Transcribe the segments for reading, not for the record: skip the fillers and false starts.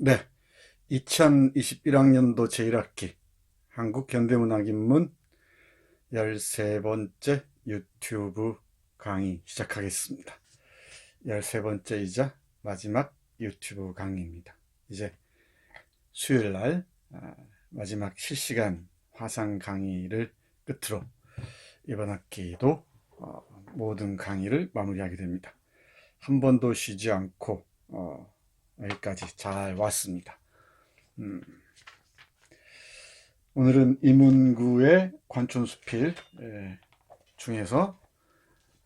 네, 2021학년도 제1학기 한국현대문학인문 13번째 유튜브 강의 시작하겠습니다. 13번째이자 마지막 유튜브 강의입니다. 이제 수요일날 마지막 실시간 화상 강의를 끝으로 이번 학기도 모든 강의를 마무리하게 됩니다. 한 번도 쉬지 않고 여기까지 잘 왔습니다. 오늘은 이문구의 관촌수필 중에서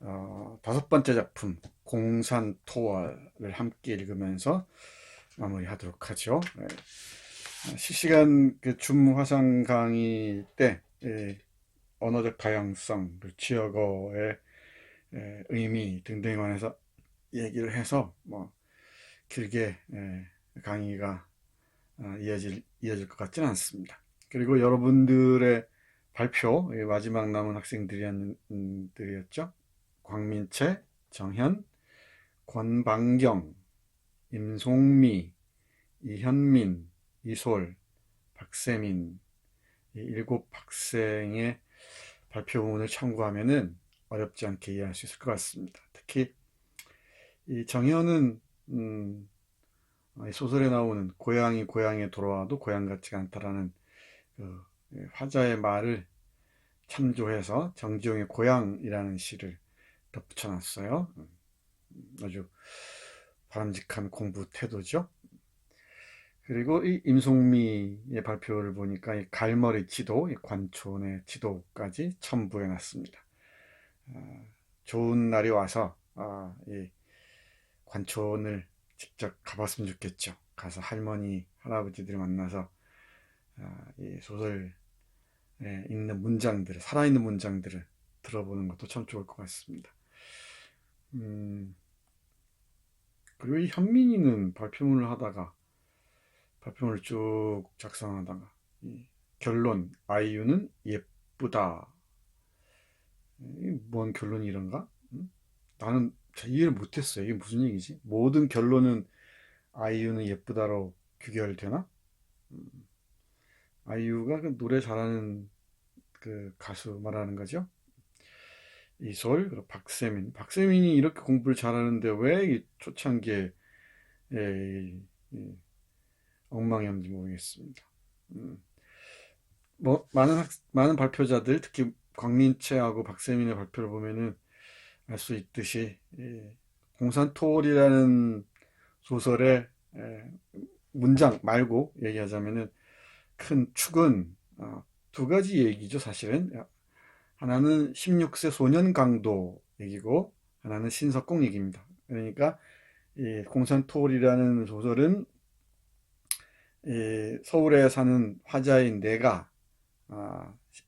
5번째 작품 공산토월을 함께 읽으면서 마무리하도록 하죠. 실시간 그 줌 화상 강의 때 언어적 다양성, 지역어의 의미 등등에 관해서 얘기를 해서 뭐 길게 강의가 이어질 것 같지는 않습니다. 그리고 여러분들의 발표, 마지막 남은 학생들이었죠. 광민채, 정현, 권방경, 임송미, 이현민, 이솔, 박세민, 이 7학생의 발표문을 참고하면은 어렵지 않게 이해할 수 있을 것 같습니다. 특히 이 정현은 소설에 나오는 고향이 고향에 돌아와도 고향 같지가 않다라는 그 화자의 말을 참조해서 정지용의 고향이라는 시를 덧붙여 놨어요. 아주 바람직한 공부 태도죠. 그리고 이 임송미의 발표를 보니까 이 갈머리 지도, 이 관촌의 지도까지 첨부해 놨습니다. 좋은 날이 와서 이 관촌을 직접 가봤으면 좋겠죠. 가서 할머니, 할아버지들을 만나서 이 소설 읽는 문장들을, 살아있는 문장들을 들어보는 것도 참 좋을 것 같습니다. 그리고 이 현민이는 발표문을 쭉 작성하다가 이 결론, 아이유는 예쁘다. 뭔 결론이 이런가? 나는 잘 이해를 못했어요. 이게 무슨 얘기지? 모든 결론은 아이유는 예쁘다로 귀결되나? 아이유가 그 노래 잘하는 그 가수 말하는 거죠. 이솔, 그리고 박세민이 이렇게 공부를 잘하는데 왜 이 초창기에 엉망이었는지 모르겠습니다. 뭐 많은 발표자들, 특히 광민채하고 박세민의 발표를 보면은 알 수 있듯이 공산토월이라는 소설의 문장 말고 얘기하자면은 큰 축은 두 가지 얘기죠. 사실은 하나는 16세 소년 강도 얘기고 하나는 신석공 얘기입니다. 그러니까 이 공산토월이라는 소설은 서울에 사는 화자인 내가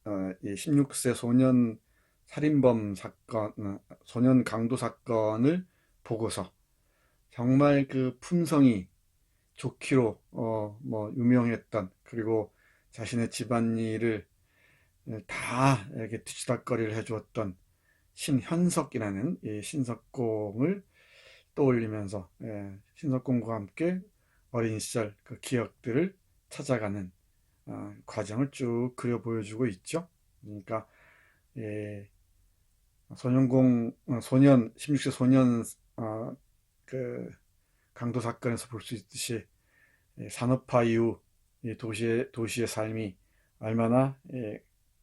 16세 소년 살인범 사건, 소년 강도 사건을 보고서 정말 그 품성이 좋기로 뭐 유명했던, 그리고 자신의 집안일을 다 이렇게 뒤치다꺼리를 해주었던 신현석이라는 이 신석공을 떠올리면서 신석공과 함께 어린 시절 그 기억들을 찾아가는 과정을 쭉 그려 보여주고 있죠. 그러니까 소년 16세 소년 그 강도 사건에서 볼 수 있듯이 산업화 이후 도시의 삶이 얼마나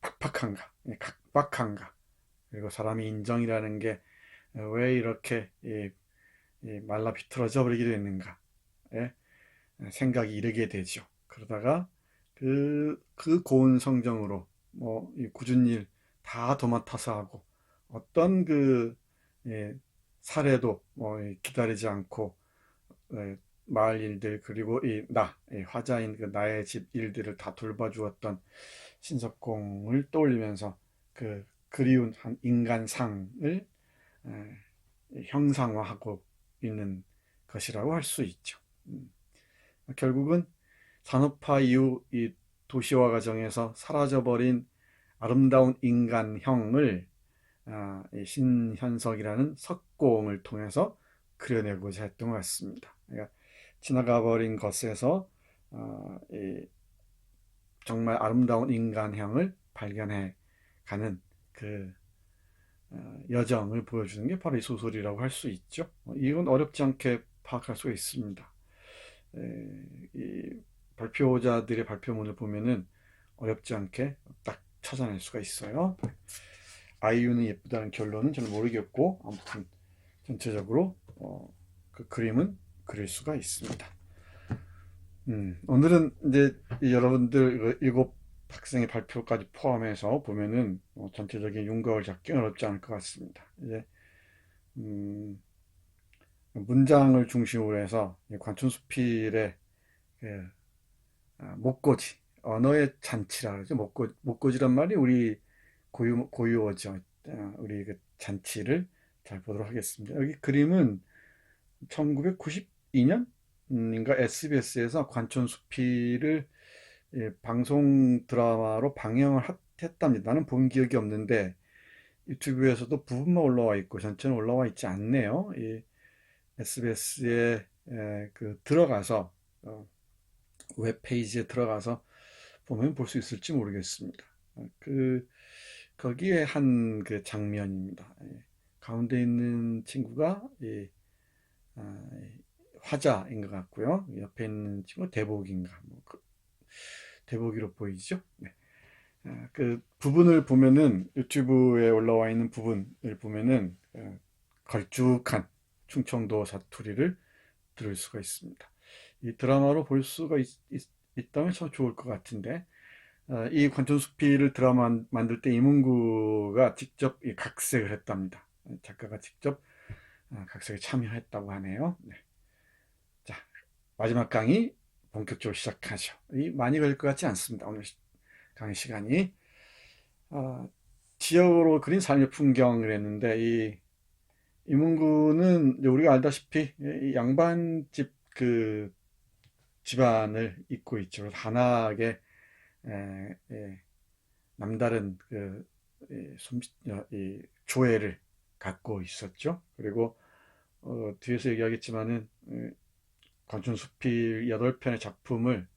팍팍한가, 각박한가, 그리고 사람이 인정이라는 게 왜 이렇게 말라 비틀어져 버리게 됐는가 생각이 이르게 되죠. 그러다가 그 고운 성정으로 뭐 이 굳은 일 다 도맡아서 하고 어떤 사례도 뭐 기다리지 않고 마을 일들, 그리고 화자인 그 나의 집 일들을 다 돌봐주었던 신석공을 떠올리면서 그 그리운 한 인간상을 형상화하고 있는 것이라고 할 수 있죠. 결국은 산업화 이후 이 도시화 과정에서 사라져버린 아름다운 인간형을 이 신현석이라는 석공을 통해서 그려내고자 했던 것 같습니다. 그러니까 지나가 버린 것에서 정말 아름다운 인간형을 발견해 가는 그 여정을 보여주는 게 바로 이 소설이라고 할 수 있죠. 이건 어렵지 않게 파악할 수가 있습니다. 이 발표자들의 발표문을 보면은 어렵지 않게 딱 찾아낼 수가 있어요. 아이유는 예쁘다는 결론은 저는 모르겠고, 아무튼 전체적으로 그 그림은 그릴 수가 있습니다. 오늘은 이제 여러분들 그 일곱 학생의 발표까지 포함해서 보면은 전체적인 윤곽을 잡기 어렵지 않을 것 같습니다. 이제 문장을 중심으로 해서 관촌수필의 그 목고지, 언어의 잔치라 그러죠. 목고지란 말이 우리 고유어죠. 우리 그 잔치를 잘 보도록 하겠습니다. 여기 그림은 1992년인가 SBS에서 관촌수필을 방송 드라마로 방영을 했답니다. 나는 본 기억이 없는데 유튜브에서도 부분만 올라와 있고 전체는 올라와 있지 않네요. 이 SBS에 그 들어가서 웹페이지에 들어가서 보면 볼 수 있을지 모르겠습니다. 거기에 한 그 장면입니다. 가운데 있는 친구가 화자인 것 같고요. 옆에 있는 친구 대복인가, 대복이로 보이죠? 네. 그 부분을 보면은 유튜브에 올라와 있는 부분을 보면은 걸쭉한 충청도 사투리를 들을 수가 있습니다. 이 드라마로 볼 수가 있다면 참 좋을 것 같은데 이 관촌수필을 드라마 만들 때 이문구가 직접 각색을 했답니다. 작가가 직접 각색에 참여했다고 하네요. 네. 자, 마지막 강의 본격적으로 시작하죠. 많이 걸릴 것 같지 않습니다. 오늘 강의 시간이 지역으로 그린 삶의 풍경을 했는데 이문구는 우리가 알다시피 양반집 그 집안을 잇고 있죠. 한학의 남다른 그 조예를 갖고 있었죠. 그리고 뒤에서 얘기하겠지만은 관촌수필 8편의 작품을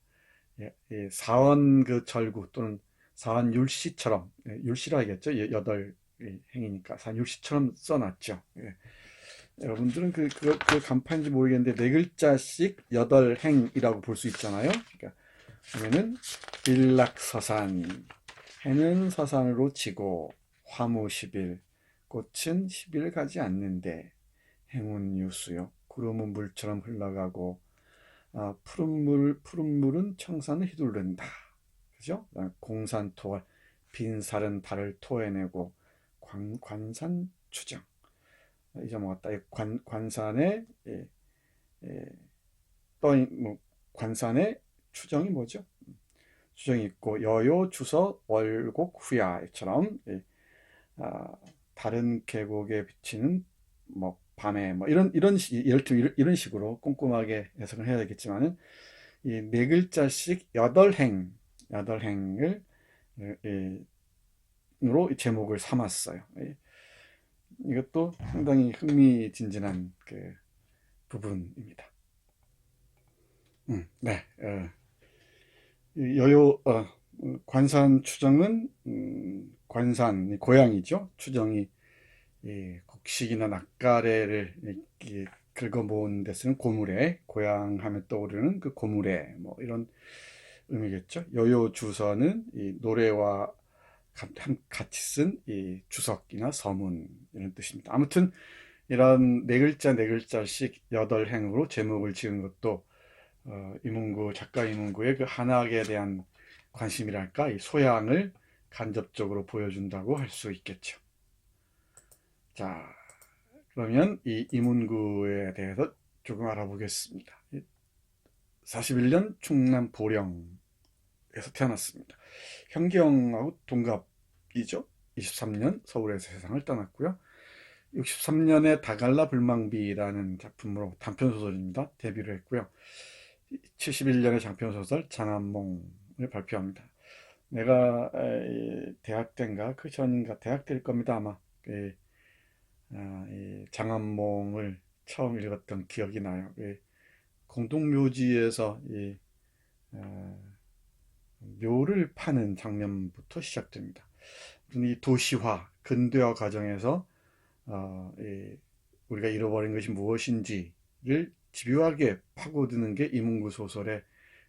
사원 그 절구 또는 사원 율시처럼 율시라 하겠죠. 8행이니까 사원 율시처럼 써놨죠. 여러분들은 그 간판인지 모르겠는데 네 글자씩 8행이라고 볼 수 있잖아요. 그러니까 보면은 일락서산, 해는 서산으로 지고 화무 10일, 꽃은 10일 가지 않는데 행운 유수요. 구름은 물처럼 흘러가고 푸른 물은 청산을 휘두른다. 그죠? 공산토월, 빈살은 달을 토해내고 관산 추정. 잊어먹었다. 관산에 관산의 추정이 뭐죠? 추정이 있고 여요 주서 월곡 후야처럼 다른 계곡에 비치는 뭐 밤에 뭐 이런 식으로 꼼꼼하게 해석을 해야 되겠지만은 이 네 글자씩 8행을 으로 제목을 삼았어요. 이것도 상당히 흥미진진한 그 부분입니다. 네. 여요 관산 추정은 관산 고양이죠. 추정이 곡식이나 낙가래를 긁어 모은 데 쓰는 고무래, 고향하면 떠오르는 그 고무래 뭐 이런 의미겠죠. 여요 주서는 이 노래와 같이 쓴 이 주석이나 서문 이런 뜻입니다. 아무튼 이런 네 글자 네 글자씩 8행으로 제목을 지은 것도 작가 이문구의 그 한학에 대한 관심이랄까, 이 소양을 간접적으로 보여준다고 할 수 있겠죠. 자, 그러면 이 이문구에 대해서 조금 알아보겠습니다. 41년 충남 보령에서 태어났습니다. 현경하고 동갑이죠. 23년 서울에서 세상을 떠났고요. 63년에 다갈라 불망비라는 작품으로 단편소설입니다. 데뷔를 했고요. 71년에 장편소설 장안몽을 발표합니다. 내가 대학 때인가 그 전인가 대학 때일 겁니다. 아마 장안몽을 처음 읽었던 기억이 나요. 공동묘지에서 묘를 파는 장면부터 시작됩니다. 이 도시화, 근대화 과정에서 우리가 잃어버린 것이 무엇인지를 집요하게 파고드는 게 이문구 소설의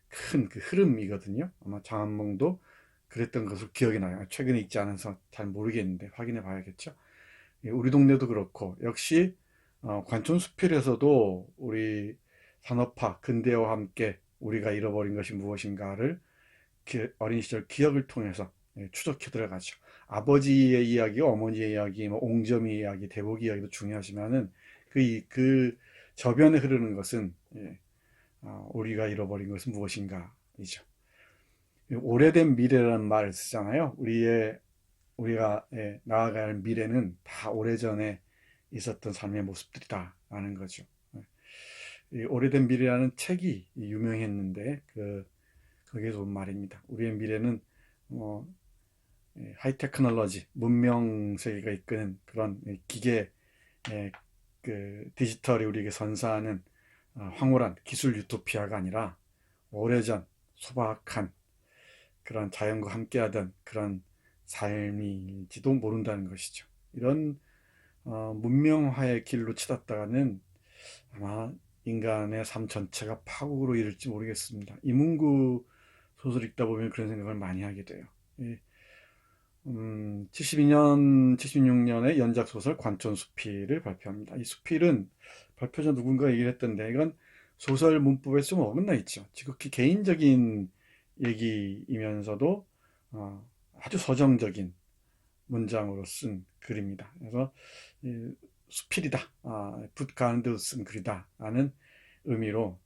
큰 그 흐름이거든요. 아마 장한몽도 그랬던 것으로 기억이 나요. 최근에 읽지 않아서 잘 모르겠는데 확인해 봐야겠죠. 우리 동네도 그렇고 역시 관촌수필에서도 우리 산업화, 근대화와 함께 우리가 잃어버린 것이 무엇인가를 어린 시절 기억을 통해서 추적해 들어가죠. 아버지의 이야기, 어머니의 이야기, 뭐 옹점이 이야기, 대복이 이야기도 중요하지만은 그 저변에 흐르는 것은 우리가 잃어버린 것은 무엇인가이죠. 오래된 미래라는 말을 쓰잖아요. 우리가 나아가야 할 미래는 다 오래전에 있었던 삶의 모습들이다라는 거죠. 이 오래된 미래라는 책이 유명했는데 거기에서 온 말입니다. 우리의 미래는 하이테크놀로지, 문명 세계가 이끄는 그런 기계, 그 디지털이 우리에게 선사하는 황홀한 기술 유토피아가 아니라 오래전 소박한 그런 자연과 함께하던 그런 삶일지도 모른다는 것이죠. 이런 문명화의 길로 치닫다가는 아마 인간의 삶 전체가 파국으로 이를지 모르겠습니다. 이문구 소설 읽다 보면 그런 생각을 많이 하게 돼요. 72년, 76년에 연작소설 관촌수필을 발표합니다. 이 수필은 발표 전 누군가 얘기를 했던데 이건 소설 문법에 좀 어긋나 있죠. 지극히 개인적인 얘기이면서도 아주 서정적인 문장으로 쓴 글입니다. 그래서 수필이다, 붓 가는 데서 쓴 글이다 라는 의미로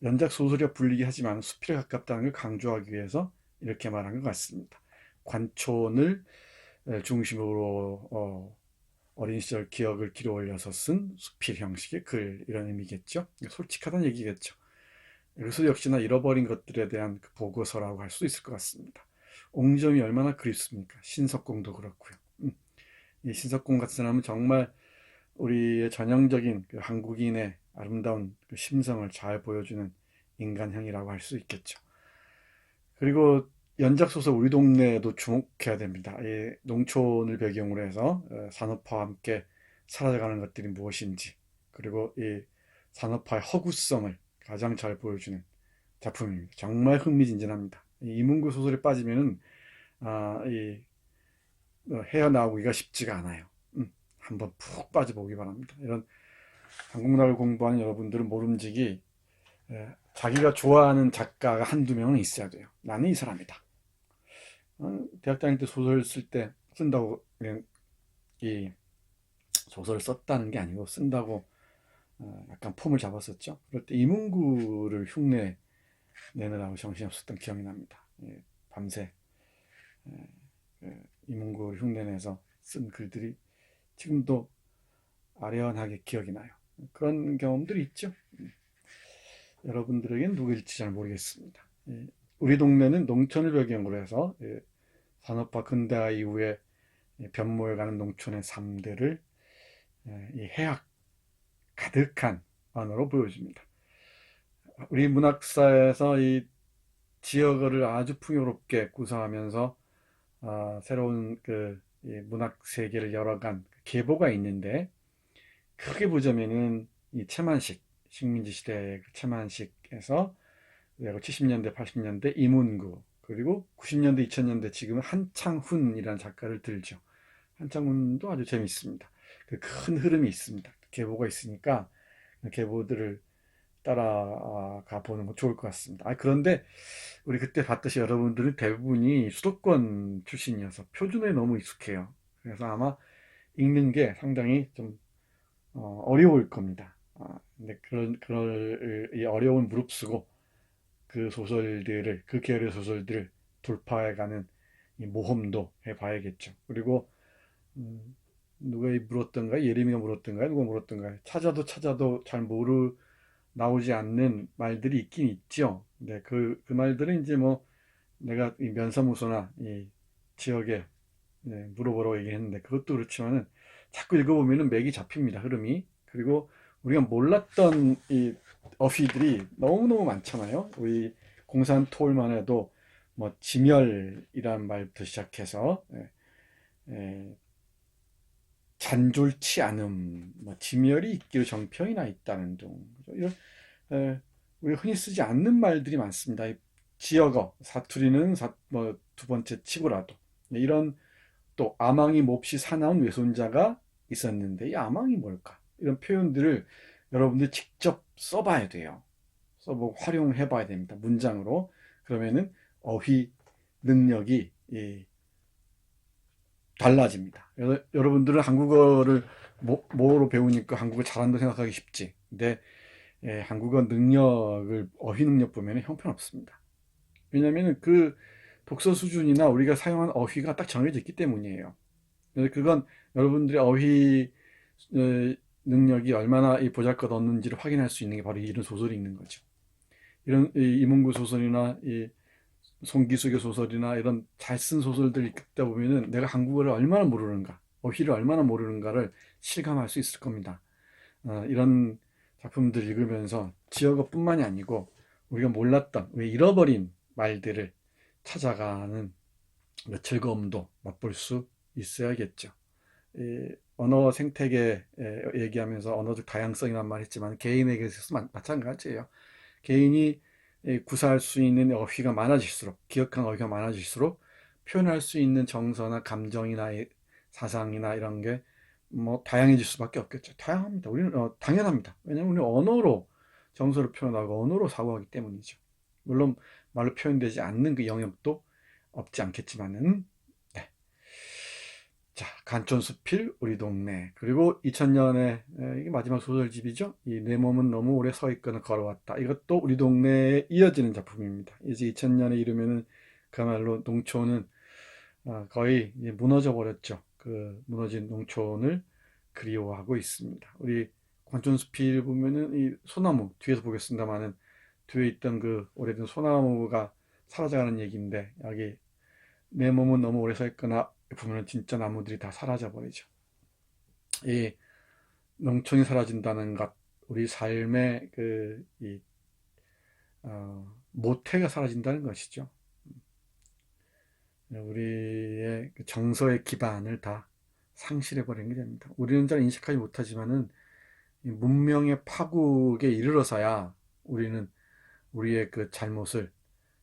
연작 소설이라 불리게 하지만 수필에 가깝다는 걸 강조하기 위해서 이렇게 말한 것 같습니다. 관촌을 중심으로 어린 시절 기억을 길어 올려서 쓴 수필 형식의 글, 이런 의미겠죠. 솔직하다는 얘기겠죠. 그래서 역시나 잃어버린 것들에 대한 그 보고서라고 할 수 있을 것 같습니다. 옹점이 얼마나 그립습니까? 신석공도 그렇고요. 이 신석공 같은 사람은 정말 우리의 전형적인 그 한국인의 아름다운 그 심성을 잘 보여주는 인간형이라고 할 수 있겠죠. 그리고 연작소설 우리 동네에도 주목해야 됩니다. 이 농촌을 배경으로 해서 산업화와 함께 사라져가는 것들이 무엇인지, 그리고 이 산업화의 허구성을 가장 잘 보여주는 작품입니다. 정말 흥미진진합니다. 이문구 소설에 빠지면은 헤어나오기가 쉽지가 않아요. 한번 푹 빠져보기 바랍니다. 이런 한국 문학을 공부하는 여러분들은 모름지기 자기가 좋아하는 작가가 한두 명은 있어야 돼요. 나는 이 사람이다. 대학 다닐 때 소설 쓸 때 쓴다고 그냥 이 소설을 썼다는 게 아니고 쓴다고 약간 폼을 잡았었죠. 그럴 때 이문구를 흉내 내느라고 정신없었던 기억이 납니다. 밤새 이문구를 흉내내서 쓴 글들이 지금도 아련하게 기억이 나요. 그런 경험들이 있죠. 여러분들에겐 누구일지 잘 모르겠습니다. 우리 동네는 농촌을 배경으로 해서 산업화 근대화 이후에 변모해가는 농촌의 삶들을 이 해학 가득한 언어로 보여줍니다. 우리 문학사에서 이 지역어를 아주 풍요롭게 구사하면서 새로운 그 문학 세계를 열어간 계보가 있는데, 크게 보자면은 이 채만식, 식민지 시대의 그 채만식에서 70년대, 80년대 이문구, 그리고 90년대, 2000년대 지금은 한창훈이라는 작가를 들죠. 한창훈도 아주 재미있습니다. 그 큰 흐름이 있습니다. 계보가 있으니까 계보들을 따라가 보는 거 좋을 것 같습니다. 그런데 우리 그때 봤듯이 여러분들은 대부분이 수도권 출신이어서 표준어에 너무 익숙해요. 그래서 아마 읽는 게 상당히 좀 어려울 겁니다. 근데 이 어려움을 무릅쓰고 그 계열의 소설들을 돌파해가는 이 모험도 해봐야겠죠. 그리고 누가 물었던가, 예림이가 물었던가, 누가 물었던가, 찾아도 잘 나오지 않는 말들이 있긴 있죠. 근데 그 말들은 이제 뭐 내가 이 면사무소나 이 지역에 물어보라고 얘기했는데, 그것도 그렇지만은 자꾸 읽어보면은 맥이 잡힙니다. 흐름이. 그리고 우리가 몰랐던 이 어휘들이 너무너무 많잖아요. 우리 공산 토올만 해도 뭐 지멸이란 말부터 시작해서 잔졸치 않음, 뭐 지멸이 있기로 정평이 나 있다는 등 이런 우리 흔히 쓰지 않는 말들이 많습니다. 지역어 사투리는 뭐 두 번째 치고라도 이런 또 아망이 몹시 사나운 외손자가 있었는데 이 아망이 뭘까? 이런 표현들을 여러분들 직접 써봐야 돼요. 써보고 활용해 봐야 됩니다. 문장으로. 그러면은 어휘 능력이 달라집니다. 여러분들은 한국어를 뭐로 배우니까 한국어 잘한다 생각하기 쉽지. 근데 한국어 능력을 어휘 능력 보면 형편없습니다. 왜냐하면 그 독서 수준이나 우리가 사용한 어휘가 딱 정해져 있기 때문이에요. 그래서 그건 여러분들의 어휘 능력이 얼마나 보잘것없는지를 확인할 수 있는 게 바로 이런 소설이 있는 거죠. 이런 이문구 소설이나 이 송기숙의 소설이나 이런 잘 쓴 소설들 읽다 보면은 내가 한국어를 얼마나 모르는가, 어휘를 얼마나 모르는가를 실감할 수 있을 겁니다. 이런 작품들 읽으면서 지역어뿐만이 아니고 우리가 몰랐던, 왜 잃어버린 말들을 찾아가는 즐거움도 맛볼 수 있어야겠죠. 언어 생태계 얘기하면서 언어적 다양성이란 말 했지만 개인에게 있어서 마찬가지예요. 개인이 구사할 수 있는 어휘가 많아질수록, 기억한 어휘가 많아질수록 표현할 수 있는 정서나 감정이나 사상이나 이런 게 뭐 다양해질 수밖에 없겠죠. 다양합니다. 우리는 당연합니다. 왜냐하면 우리는 언어로 정서를 표현하고 언어로 사고하기 때문이죠. 물론 말로 표현되지 않는 그 영역도 없지 않겠지만은 네. 자, 간촌수필 우리 동네, 그리고 2000년에 이게 마지막 소설집이죠. 이 내 몸은 너무 오래 서 있거나 걸어왔다. 이것도 우리 동네에 이어지는 작품입니다. 이제 2000년에 이르면은 그야말로 농촌은 거의 무너져 버렸죠. 그 무너진 농촌을 그리워하고 있습니다. 우리 관촌수필 보면은 이 소나무 뒤에서 보겠습니다만은 뒤에 있던 그 오래된 소나무가 사라져가는 얘기인데, 여기 내 몸은 너무 오래 서 있거나 보면 진짜 나무들이 다 사라져 버리죠. 이 농촌이 사라진다는 것, 우리 삶의 모태가 사라진다는 것이죠. 우리의 정서의 기반을 다 상실해 버리는 게 됩니다. 우리는 잘 인식하지 못하지만은 문명의 파국에 이르러서야 우리는 우리의 그 잘못을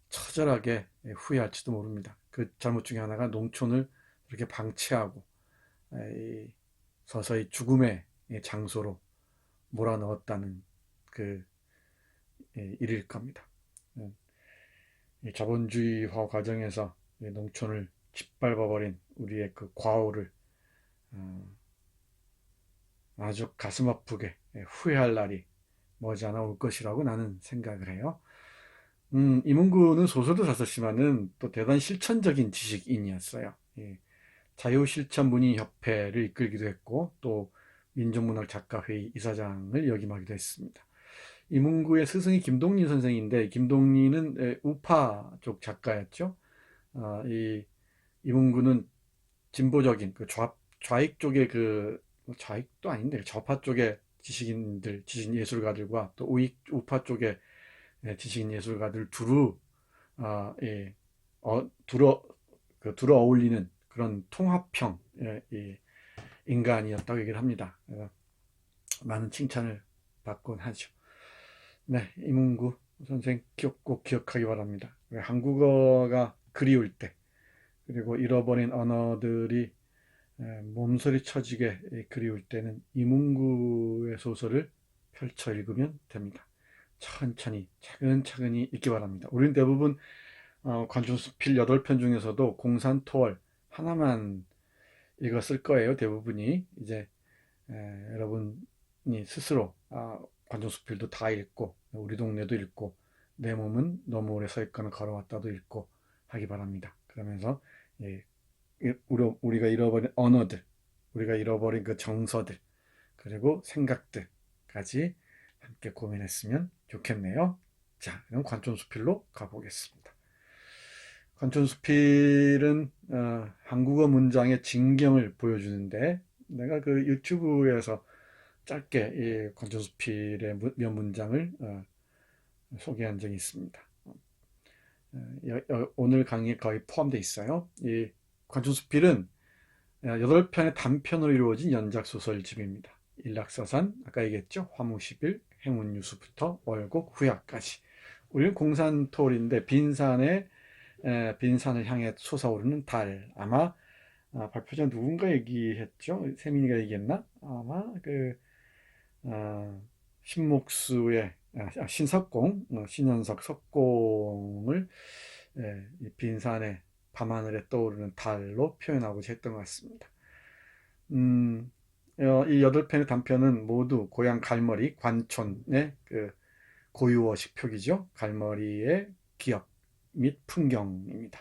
처절하게 후회할지도 모릅니다. 그 잘못 중에 하나가 농촌을 이렇게 방치하고 서서히 죽음의 장소로 몰아넣었다는 그 일일 겁니다. 자본주의화 과정에서 농촌을 짓밟아버린 우리의 그 과오를 아주 가슴 아프게 후회할 날이 머지않아 올 것이라고 나는 생각을 해요. 이문구는 소설도 잘 썼지만은 또 대단히 실천적인 지식인이었어요. 자유실천문의협회를 이끌기도 했고 또 민족문학작가회의 이사장을 역임하기도 했습니다. 이문구의 스승이 김동린 선생인데, 김동린은 우파 쪽 작가였죠. 이 이문구는 진보적인 그 좌익 쪽의 좌익도 아닌데 좌파 쪽의 지식인들, 지식 예술가들과 또 우파 쪽의 지식인 예술가들 두루 어울리는 그런 통합형 인간이었다고 얘기를 합니다. 많은 칭찬을 받곤 하죠. 네, 이문구 선생 꼭 기억하기 바랍니다. 한국어가 그리울 때, 그리고 잃어버린 언어들이 몸서리 쳐지게 그리울 때는 이문구의 소설을 펼쳐 읽으면 됩니다. 천천히 차근차근히 읽기 바랍니다. 우리는 대부분 관중수필 8편 중에서도 공산토월 하나만 읽었을 거예요. 대부분이 이제 여러분이 스스로 관중수필도 다 읽고 우리 동네도 읽고 내 몸은 너무 오래 서 있거나 걸어왔다도 읽고 하기 바랍니다. 그러면서 우리가 잃어버린 언어들, 우리가 잃어버린 그 정서들, 그리고 생각들까지 함께 고민했으면 좋겠네요. 자, 그럼 관촌수필로 가보겠습니다. 관촌수필은 한국어 문장의 진경을 보여주는데, 내가 그 유튜브에서 짧게 이 관촌수필의 몇 문장을 소개한 적이 있습니다. 오늘 강의에 거의 포함되어 있어요. 이 관촌수필은 8편의 단편으로 이루어진 연작소설집입니다. 일락서산, 아까 얘기했죠. 화무십일, 행운유수부터 월곡, 후야까지. 우리는 공산토올인데 빈산을 향해 솟아오르는 달. 아마 발표자 누군가 얘기했죠? 세민이가 얘기했나? 아마 신목수의 신석공, 신현석 석공을 이 빈산의 밤하늘에 떠오르는 달로 표현하고자 했던 것 같습니다. 이 8편의 단편은 모두 고향 갈머리, 관촌의 고유어식 표기죠. 갈머리의 기억 및 풍경입니다.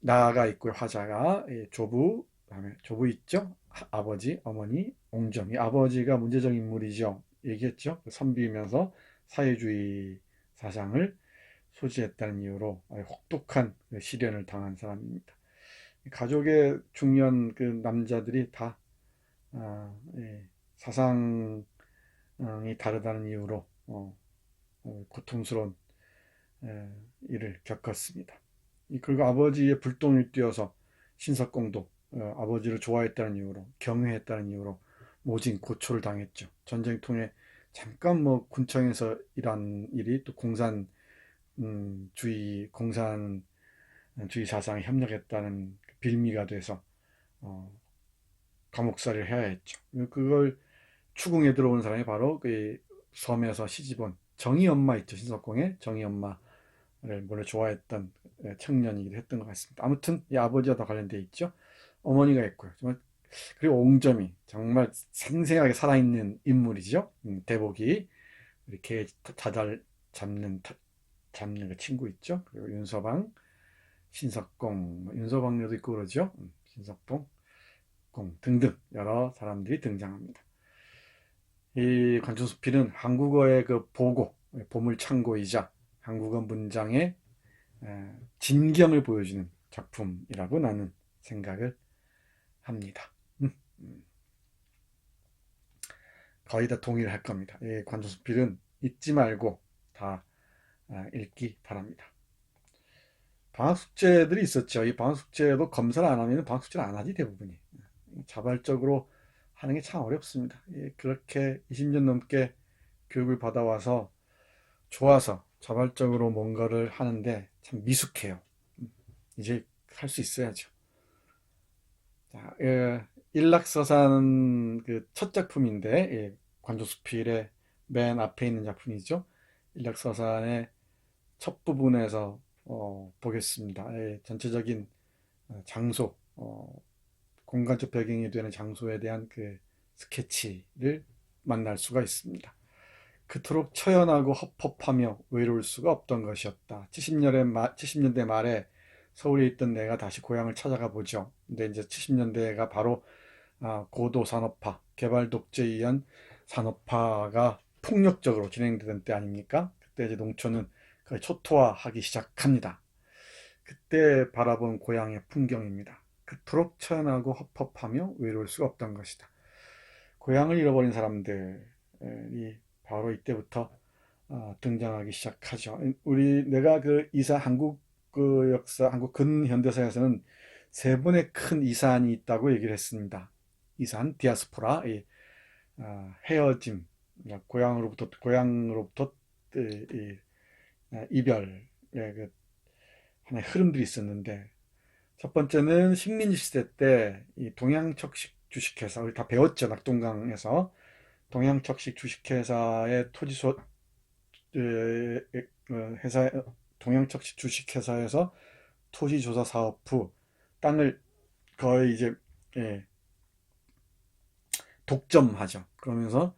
나아가 있고요. 화자가 조부, 그다음에 조부 있죠. 아버지, 어머니, 옹점이. 아버지가 문제적 인물이죠. 얘기했죠. 선비면서 사회주의 사상을 소지했다는 이유로 혹독한 시련을 당한 사람입니다. 가족의 중요한 남자들이 다 사상이 다르다는 이유로 고통스러운 일을 겪었습니다. 그리고 아버지의 불똥을 띄워서 신석공도 아버지를 좋아했다는 이유로, 경외했다는 이유로 모진 고초를 당했죠. 전쟁 통해 잠깐 군청에서 일한 일이 또 공산주의 사상에 협력했다는 빌미가 돼서 감옥살이를 해야 했죠. 그걸 추궁에 들어온 사람이 바로 그 섬에서 시집온 정희 엄마 있죠. 신석공의 정희 엄마를 원래 좋아했던 청년이기도 했던 것 같습니다. 아무튼 이 아버지와 더 관련되어 있죠. 어머니가 있고요. 그리고 옹점이 정말 생생하게 살아있는 인물이죠. 대복이 이렇게 자잘 잡는 그 친구 있죠. 그리고 윤서방, 신석공, 윤서방녀도 있고 그러죠. 신석동, 공 등등 여러 사람들이 등장합니다. 이 관촌수필은 한국어의 보물창고이자 한국어 문장의 진경을 보여주는 작품이라고 나는 생각을 합니다. 거의 다 동의를 할 겁니다. 이 관촌수필은 잊지 말고 다 읽기 바랍니다. 방학숙제들이 있었죠. 이 방학숙제도 검사를 안 하면 방학숙제를 안 하지 대부분이. 자발적으로 하는 게 참 어렵습니다. 그렇게 20년 넘게 교육을 받아와서 좋아서 자발적으로 뭔가를 하는데 참 미숙해요. 이제 할 수 있어야죠. 자, 일락서산 첫 작품인데 관조수필의 맨 앞에 있는 작품이죠. 일락서산의 첫 부분에서 보겠습니다. 전체적인 장소, 공간적 배경이 되는 장소에 대한 스케치를 만날 수가 있습니다. 그토록 처연하고 헛헛하며 외로울 수가 없던 것이었다. 70년대 말에 서울에 있던 내가 다시 고향을 찾아가 보죠. 근데 이제 70년대가 바로 고도 산업화, 개발 독재에 의한 산업화가 폭력적으로 진행되던 때 아닙니까? 그때 이제 농촌은 거의 초토화하기 시작합니다. 그때 바라본 고향의 풍경입니다. 그토록 처연하고 헛헛하며 외로울 수가 없던 것이다. 고향을 잃어버린 사람들이 바로 이때부터 등장하기 시작하죠. 내가 한국 역사, 한국 근현대사에서는 세 번의 큰 이산이 있다고 얘기를 했습니다. 이산, 디아스포라, 헤어짐, 고향으로부터 이별의 하나의 흐름들이 있었는데, 첫 번째는 식민지 시대 때 이 동양척식 주식회사, 우리 다 배웠죠. 낙동강에서 동양척식 주식회사의 회사, 동양척식 주식회사에서 토지조사 사업 후 땅을 거의 이제 독점하죠. 그러면서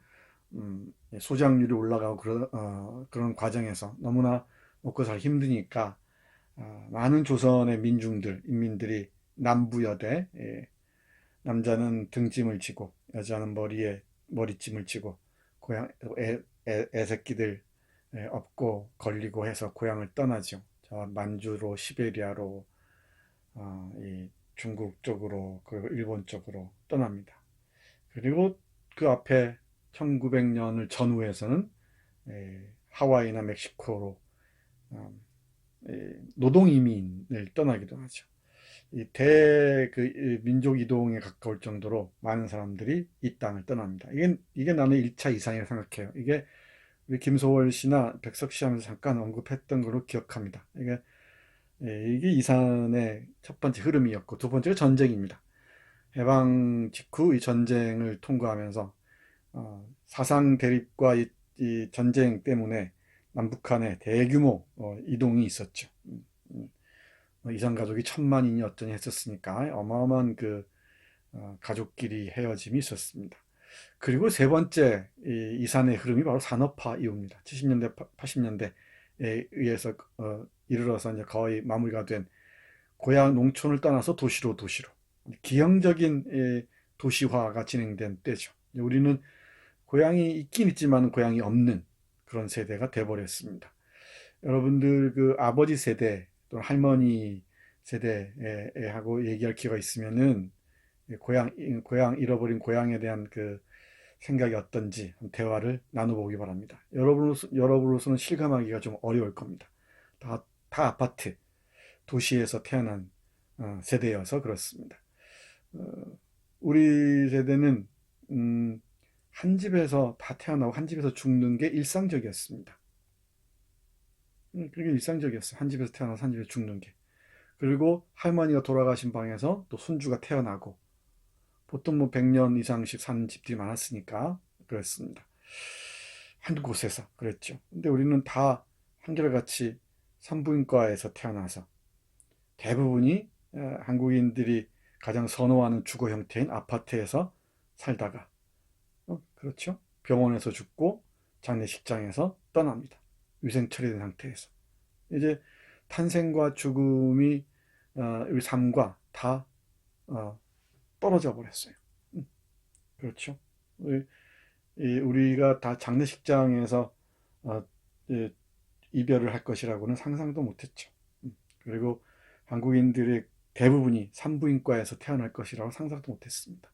소장률이 올라가고 그런 과정에서 너무나 먹고 살기 힘드니까 많은 조선의 인민들이 남부여대, 남자는 등짐을 지고 여자는 머리에 머리짐을 지고 애새끼들 업고 걸리고 해서 고향을 떠나죠. 저 만주로, 시베리아로, 이 중국 쪽으로, 그리고 일본 쪽으로 떠납니다. 그리고 그 앞에 1900년을 전후해서는 하와이나 멕시코로 노동 이민을 떠나기도 하죠. 이 민족 이동에 가까울 정도로 많은 사람들이 이 땅을 떠납니다. 이게 나는 1차 이산이라고 생각해요. 이게 우리 김소월 씨나 백석 씨 하면서 잠깐 언급했던 걸로 기억합니다. 이게 이산의 첫 번째 흐름이었고, 두 번째가 전쟁입니다. 해방 직후 이 전쟁을 통과하면서 사상 대립과 이 전쟁 때문에 남북한에 대규모 이동이 있었죠. 이산 가족이 1000만인이 어쩌니 했었으니까 어마어마한 가족끼리 헤어짐이 있었습니다. 그리고 세 번째 이산의 흐름이 바로 산업화 이후입니다. 70년대, 80년대에 의해서 이르러서 이제 거의 마무리가 된 고향 농촌을 떠나서 도시로 기형적인 도시화가 진행된 때죠. 우리는 고향이 있긴 있지만 고향이 없는 그런 세대가 돼버렸습니다. 여러분들 아버지 세대 또는 할머니 세대에 하고 얘기할 기회가 있으면은 잃어버린 고향에 대한 생각이 어떤지 대화를 나눠보기 바랍니다. 여러분으로서는 실감하기가 좀 어려울 겁니다. 다 아파트, 도시에서 태어난 세대여서 그렇습니다. 우리 세대는 한 집에서 다 태어나고 한 집에서 죽는 게 일상적이었습니다. 그게 일상적이었어요. 한 집에서 태어나서 한 집에서 죽는 게. 그리고 할머니가 돌아가신 방에서 또 손주가 태어나고, 보통 100년 이상씩 사는 집들이 많았으니까 그랬습니다. 한 곳에서 그랬죠. 근데 우리는 다 한결같이 산부인과에서 태어나서 대부분이 한국인들이 가장 선호하는 주거 형태인 아파트에서 살다가 그렇죠. 병원에서 죽고 장례식장에서 떠납니다. 위생 처리된 상태에서. 이제 탄생과 죽음이 우리 삶과 다 떨어져 버렸어요. 그렇죠. 우리가 다 장례식장에서 이별을 할 것이라고는 상상도 못했죠. 그리고 한국인들의 대부분이 산부인과에서 태어날 것이라고 상상도 못했습니다.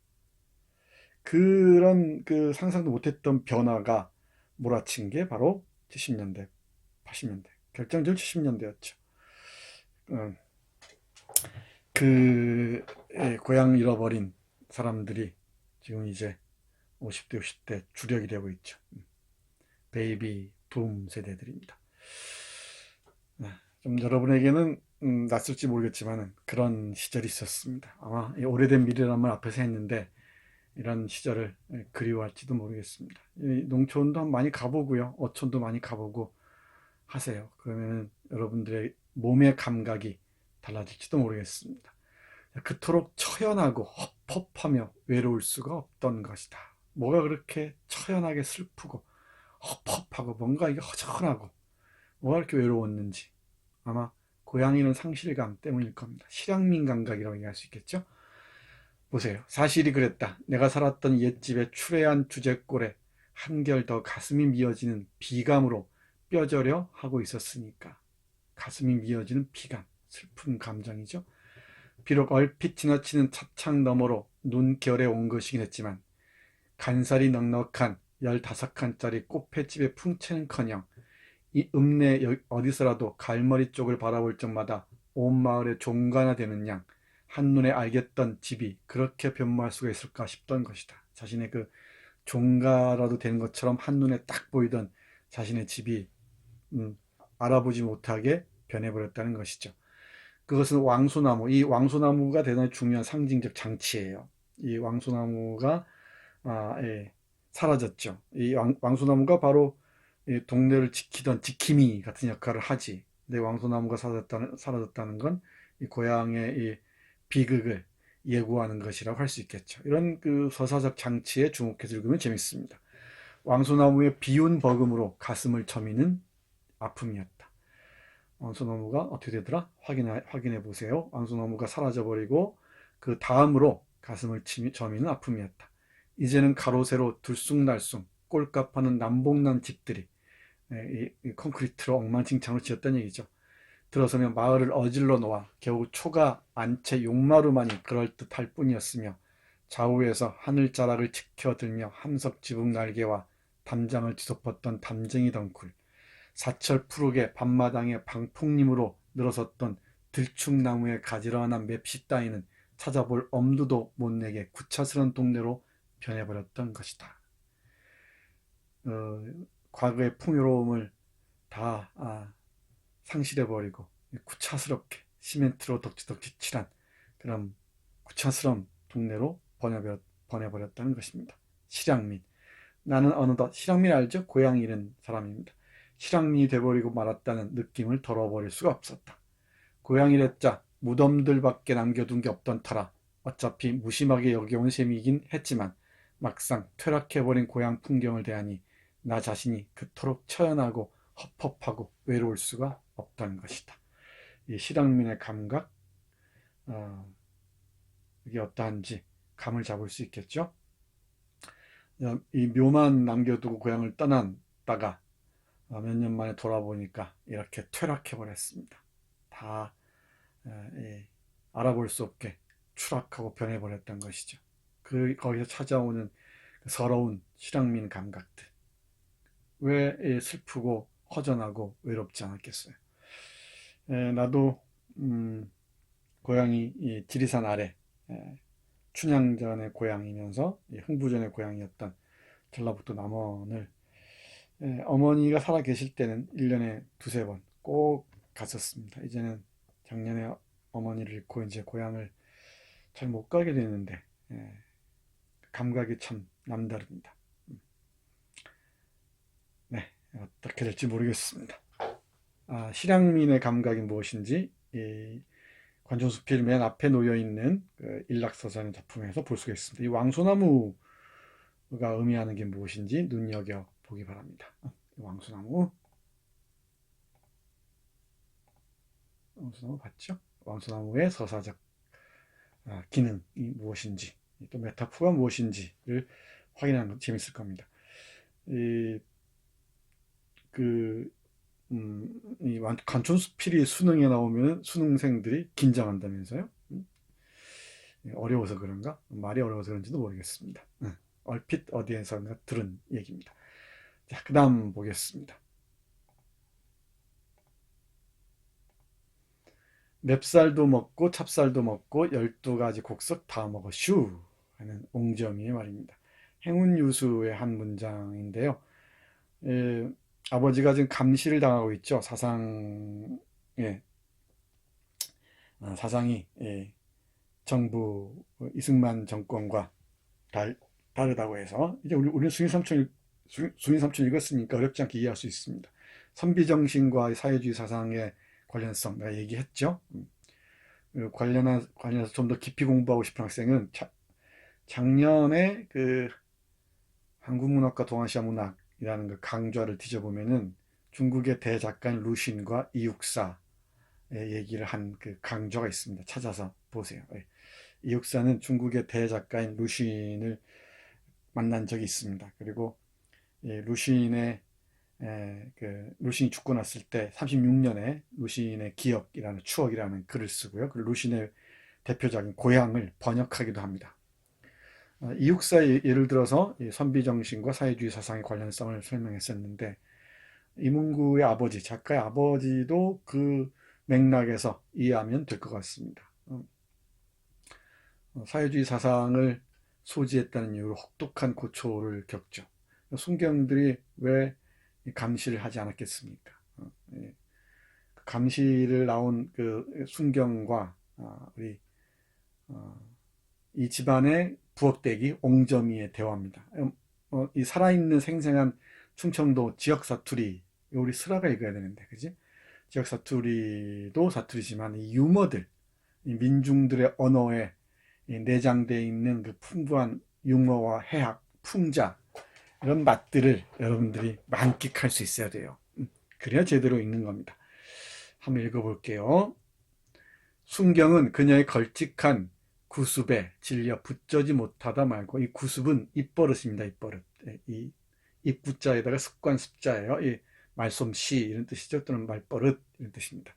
그런 상상도 못했던 변화가 몰아친 게 바로 70년대, 80년대, 결정적으로 70년대였죠. 고향 잃어버린 사람들이 지금 이제 50대, 60대 주력이 되고 있죠. 베이비 붐 세대들입니다. 좀 여러분에게는 낯설지 모르겠지만 그런 시절이 있었습니다. 아마 오래된 미래란 앞에서 했는데 이런 시절을 그리워할지도 모르겠습니다. 농촌도 많이 가보고요. 어촌도 많이 가보고 하세요. 그러면 여러분들의 몸의 감각이 달라질지도 모르겠습니다. 그토록 처연하고 헛헛하며 외로울 수가 없던 것이다. 뭐가 그렇게 처연하게 슬프고 헛헛하고 뭔가 이게 허전하고 뭐가 그렇게 외로웠는지 아마 고향이는 상실감 때문일 겁니다. 실향민 감각이라고 얘기할 수 있겠죠. 보세요. 사실이 그랬다. 내가 살았던 옛집의 추레한 주제골에 한결 더 가슴이 미어지는 비감으로 뼈저려 하고 있었으니까. 가슴이 미어지는 비감, 슬픈 감정이죠. 비록 얼핏 지나치는 차창 너머로 눈결에 온 것이긴 했지만 간살이 넉넉한 15칸짜리 꽃팻집의 풍채는커녕 이 읍내 어디서라도 갈머리 쪽을 바라볼 적마다 온 마을에 종가나 되는 양 한눈에 알겠던 집이 그렇게 변모할 수가 있을까 싶던 것이다. 자신의 종가라도 되는 것처럼 한눈에 딱 보이던 자신의 집이 알아보지 못하게 변해버렸다는 것이죠. 그것은 왕소나무, 이 왕소나무가 대단히 중요한 상징적 장치예요. 이 왕소나무가 사라졌죠. 이 왕소나무가 바로 이 동네를 지키던 지킴이 같은 역할을 하지. 근데 왕소나무가 사라졌다는 건 이 고향의 이 비극을 예고하는 것이라고 할 수 있겠죠. 이런 서사적 장치에 주목해서 읽으면 재밌습니다. 왕소나무의 비운 버금으로 가슴을 저미는 아픔이었다. 왕소나무가 어떻게 되더라? 확인해 보세요. 왕소나무가 사라져버리고 그 다음으로 가슴을 저미는 아픔이었다. 이제는 가로세로 들쑥날쑥 꼴값하는 남봉난 집들이 이 콘크리트로 엉망진창으로 지었다는 얘기죠. 들어서면 마을을 어질러 놓아 겨우 초가 안채 용마루만이 그럴듯할 뿐이었으며 좌우에서 하늘자락을 치켜들며 함석 지붕 날개와 담장을 뒤덮었던 담쟁이 덩굴, 사철 푸르게 밤마당에 방풍림으로 늘어섰던 들쭉나무의 가지런한 맵시 따위는 찾아볼 엄두도 못 내게 구차스런 동네로 변해버렸던 것이다. 과거의 풍요로움을 다 상실해버리고 구차스럽게 시멘트로 덕지덕지 칠한 그런 구차스러운 동네로 번해버렸다는 것입니다. 실향민. 나는 어느덧 실향민 알죠? 고향 잃은 사람입니다. 실향민이 돼버리고 말았다는 느낌을 덜어버릴 수가 없었다. 고향 잃었자 무덤들밖에 남겨둔 게 없던 터라 어차피 무심하게 여겨온 셈이긴 했지만 막상 퇴락해버린 고향 풍경을 대하니 나 자신이 그토록 처연하고 헛헛하고 외로울 수가 없다는 것이다. 이 실향민의 감각, 이게 어떠한지 감을 잡을 수 있겠죠. 이 묘만 남겨두고 고향을 떠났다가 몇 년 만에 돌아보니까 이렇게 퇴락해버렸습니다. 다 알아볼 수 없게 추락하고 변해버렸던 것이죠. 거기서 찾아오는 그 서러운 실향민 감각들. 왜 슬프고 허전하고 외롭지 않았겠어요. 나도 고향이 지리산 아래 춘향전의 고향이면서 흥부전의 고향이었던 전라북도 남원을 어머니가 살아 계실 때는 1년에 두세 번 꼭 갔었습니다. 이제는 작년에 어머니를 잃고 이제 고향을 잘 못 가게 되는데 감각이 참 남다릅니다. 네, 어떻게 될지 모르겠습니다. 실향민의 감각이 무엇인지 관촌수필 맨 앞에 놓여있는 그 일락서사라는 작품에서 볼 수가 있습니다. 이 왕소나무가 의미하는 게 무엇인지 눈여겨보기 바랍니다. 왕소나무 봤죠? 왕소나무의 서사적 기능이 무엇인지 또 메타포가 무엇인지를 확인하는 건 재밌을 겁니다. 이 관촌수필이 수능에 나오면 수능생들이 긴장한다면서요? 어려워서 그런가? 말이 어려워서 그런지도 모르겠습니다. 얼핏 어디에선가 들은 얘기입니다. 자, 그 다음 보겠습니다. 맵쌀도 먹고 찹쌀도 먹고 12가지 곡석 다 먹어 슈 하는 옹점이의 말입니다. 행운유수의 한 문장인데요. 아버지가 지금 감시를 당하고 있죠. 사상이 정부 이승만 정권과 다르다고 해서 이제 우리 수인 삼촌 읽었으니까 어렵지 않게 이해할 수 있습니다. 선비정신과 사회주의 사상의 관련성 내가 얘기했죠. 관련해서 좀 더 깊이 공부하고 싶은 학생은 작년에 그 한국문학과 동아시아 문학이라는 그 강좌를 뒤져보면은 중국의 대작가인 루신과 이육사의 얘기를 한 그 강좌가 있습니다. 찾아서 보세요. 이육사는 중국의 대작가인 루신을 만난 적이 있습니다. 그리고 루신이 죽고 났을 때 36년에 루신의 기억이라는 추억이라는 글을 쓰고요. 그 루신의 대표작인 고향을 번역하기도 합니다. 이육사의 예를 들어서 선비정신과 사회주의 사상의 관련성을 설명했었는데 이문구의 아버지, 작가의 아버지도 그 맥락에서 이해하면 될 것 같습니다. 사회주의 사상을 소지했다는 이유로 혹독한 고초를 겪죠. 순경들이 왜 감시를 하지 않았겠습니까? 감시를 나온 그 순경과 우리 이 집안의 부엌대기 옹점이의 대화입니다. 이 살아있는 생생한 충청도 지역 사투리, 우리 슬아가 읽어야 되는데, 그지? 지역 사투리도 사투리지만 이 유머들, 이 민중들의 언어에 내장되어 있는 그 풍부한 유머와 해학, 풍자 이런 맛들을 여러분들이 만끽할 수 있어야 돼요. 그래야 제대로 읽는 겁니다. 한번 읽어볼게요. 순경은 그녀의 걸찍한 구습에 질려 붙잡지 못하다 말고, 이 구습은 입버릇입니다. 입버릇. 이 입구자에다가 습관 습자예요. 이 말솜씨 이런 뜻이죠. 또는 말버릇 이런 뜻입니다.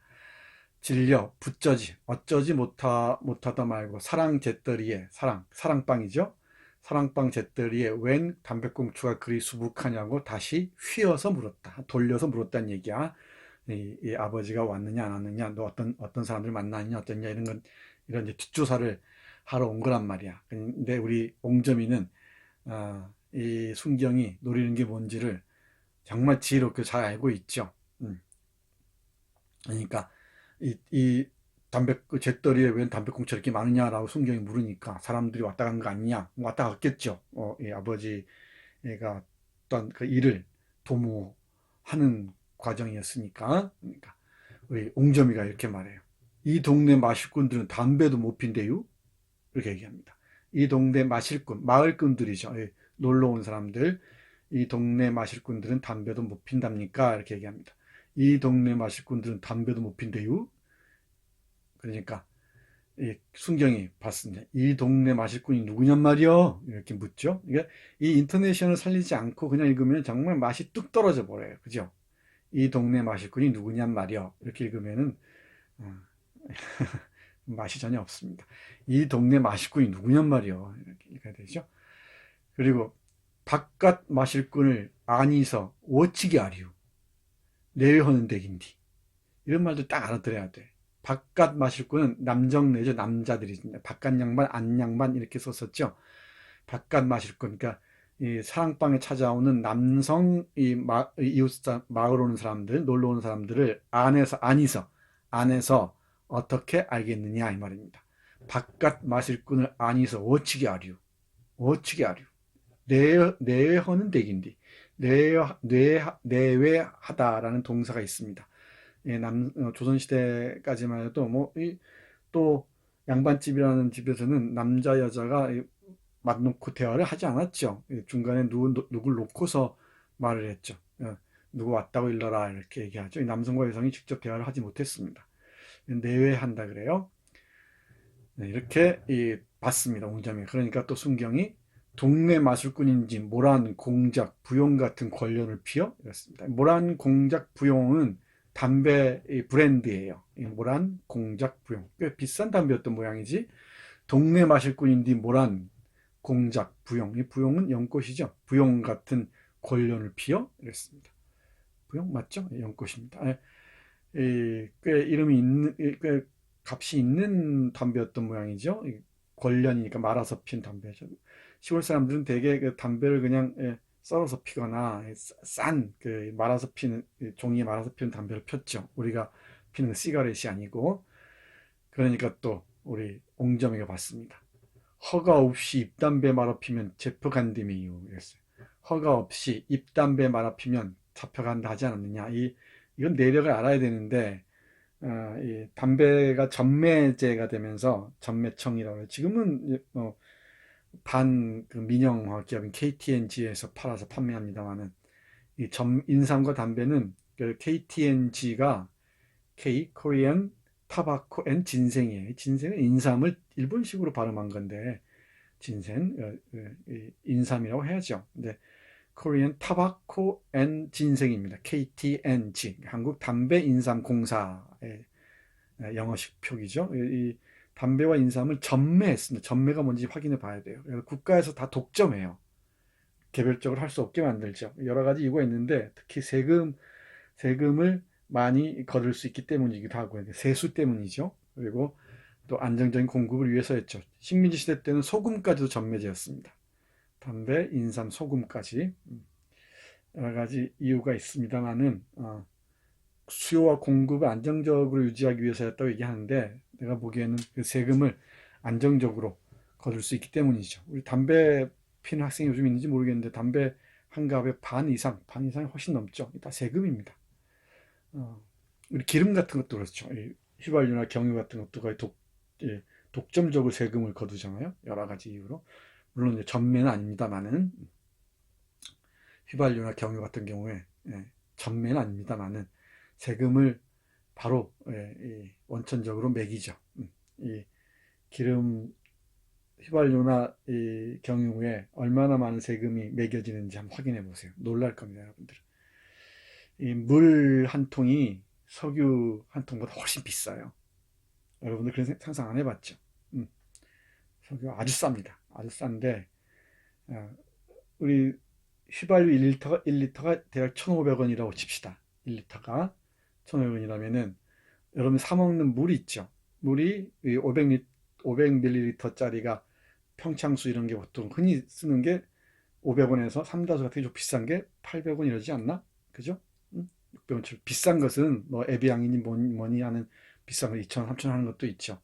질려 부쩌지 어쩌지 못하다 말고 사랑 잿더리에 사랑빵이죠. 사랑빵 잿더리에 웬 담배꽁초가 그리 수북하냐고 다시 휘어서 물었다. 돌려서 물었다는 얘기야. 이 아버지가 왔느냐 안 왔느냐, 너 어떤 사람들 만났냐 어땠냐, 이런 이제 뒷조사를 하러 온 거란 말이야. 근데 우리 옹점이는 이 순경이 노리는 게 뭔지를 정말 지혜롭게 잘 알고 있죠. 그러니까 이 그 잿더리에 웬 담배꽁초 이렇게 많으냐라고 순경이 물으니까 사람들이 왔다 간 거 아니냐, 뭐 왔다 갔겠죠. 이 아버지가 어떤 그 일을 도모하는 과정이었으니까. 그러니까 우리 옹점이가 이렇게 말해요. 이 동네 마실꾼들은 담배도 못 핀대요. 이렇게 얘기합니다. 이 동네 마실꾼, 마을꾼들이죠. 놀러 온 사람들. 이 동네 마실꾼들은 담배도 못 핀답니까? 이렇게 얘기합니다. 이 동네 마실꾼들은 담배도 못 핀대요. 그러니까 이 순경이 봤습니다. 이 동네 마실꾼이 누구냔 말이요? 이렇게 묻죠. 그러니까 이 인터네이션을 살리지 않고 그냥 읽으면 정말 맛이 뚝 떨어져 버려요. 그죠? 이 동네 마실꾼이 누구냔 말이요. 이렇게 읽으면은 맛이 전혀 없습니다. 이 동네 마실꾼이 누구냔 말이요. 이렇게 읽어야 되죠. 그리고 바깥 마실꾼을 아니서 오치기 아리우 내외하는 덱인디, 이런 말도 딱 알아들어야 돼. 바깥 마실꾼은 남정네죠. 남자들이 바깥 양반 안 양반 이렇게 썼었죠. 바깥 마실꾼, 그러니까 이 사랑방에 찾아오는 남성 이웃 마을 오는 사람들, 놀러 오는 사람들을 안에서 어떻게 알겠느냐 이 말입니다. 바깥 마실꾼을 안에서 어찌게 아류, 내외하는 덱인디, 내외하다라는 동사가 있습니다. 조선시대까지만 해도 또 양반집이라는 집에서는 남자 여자가 맞 놓고 대화를 하지 않았죠. 중간에 누굴 놓고서 말을 했죠. 누구 왔다고 일러라 이렇게 얘기하죠. 남성과 여성이 직접 대화를 하지 못했습니다. 내외한다 그래요. 이렇게 봤습니다. 옹점이. 그러니까 또 순경이 동네 마술꾼인지 모란, 공작, 부용 같은 권련을 피워 이랬습니다. 모란, 공작, 부용은 담배 브랜드예요. 모란, 공작, 부용. 꽤 비싼 담배였던 모양이지. 동네 마실꾼인지 모란, 공작, 부용. 이 부용은 연꽃이죠. 부용 같은 권련을 피워 이랬습니다. 부용 맞죠? 연꽃입니다. 꽤 이름이 있는, 꽤 값이 있는 담배였던 모양이죠. 권련이니까 말아서 핀 담배죠. 시골 사람들은 대개 그 담배를 그냥 썰어서 피거나 싼 그 말아서 피는, 종이에 말아서 피는 담배를 폈죠. 우리가 피는 시가렛이 아니고. 그러니까 또 우리 옹점이가 봤습니다. 허가 없이 입담배 말아 피면 잡혀간다며요. 이랬어요. 허가 없이 입담배 말아 피면 잡혀간다 하지 않았느냐. 이건 내력을 알아야 되는데, 이 담배가 전매제가 되면서 전매청이라고 해요. 지금은 그 민영화 기업인 KT&G에서 팔아서 판매합니다만은, 이 인삼과 담배는 그 KT&G가 Korean Tobacco and 진생이에요. 진생은 인삼을 일본식으로 발음한 건데, 진생, 인삼이라고 해야죠. 근데 Korean Tobacco and 진생입니다. KT&G, 한국 담배 인삼 공사의 영어식 표기죠. 이 담배와 인삼을 전매했습니다. 전매가 뭔지 확인해 봐야 돼요. 국가에서 다 독점해요. 개별적으로 할 수 없게 만들죠. 여러 가지 이유가 있는데, 특히 세금을 많이 거둘 수 있기 때문이기도 하고, 세수 때문이죠. 그리고 또 안정적인 공급을 위해서였죠. 식민지 시대 때는 소금까지도 전매제였습니다. 담배, 인삼, 소금까지. 여러 가지 이유가 있습니다만은, 수요와 공급을 안정적으로 유지하기 위해서였다고 얘기하는데, 내가 보기에는 그 세금을 안정적으로 거둘 수 있기 때문이죠. 우리 담배 피는 학생이 요즘 있는지 모르겠는데, 담배 한 갑에 반 이상이 훨씬 넘죠. 다 세금입니다. 우리 기름 같은 것도 그렇죠. 휘발유나 경유 같은 것도 거의 독점적으로 세금을 거두잖아요. 여러 가지 이유로. 물론 이제 전매는 아닙니다만은, 휘발유나 경유 같은 경우에 전매는 아닙니다만은 세금을 바로 원천적으로 매기죠. 이 기름, 휘발유나 이 경유에 얼마나 많은 세금이 매겨지는지 한번 확인해 보세요. 놀랄 겁니다, 여러분들. 이 물 한 통이 석유 한 통보다 훨씬 비싸요. 여러분들 그런 상상 안 해봤죠? 석유 아주 쌉니다. 아주 싼데, 어, 우리 휘발유 1리터가 대략 1,500원이라고 칩시다. 1리터가 1,500원이라면은 여러분 사 먹는 물이 있죠. 물이 500ml짜리가 평창수 이런 게 보통 흔히 쓰는 게 500원에서 삼다수 같은 게 좀 비싼 게 800원 이러지 않나? 그죠? 600원처럼 비싼 것은 뭐 에비앙이니 뭐니 하는 비싼 거 2,000원, 3,000원 하는 것도 있죠.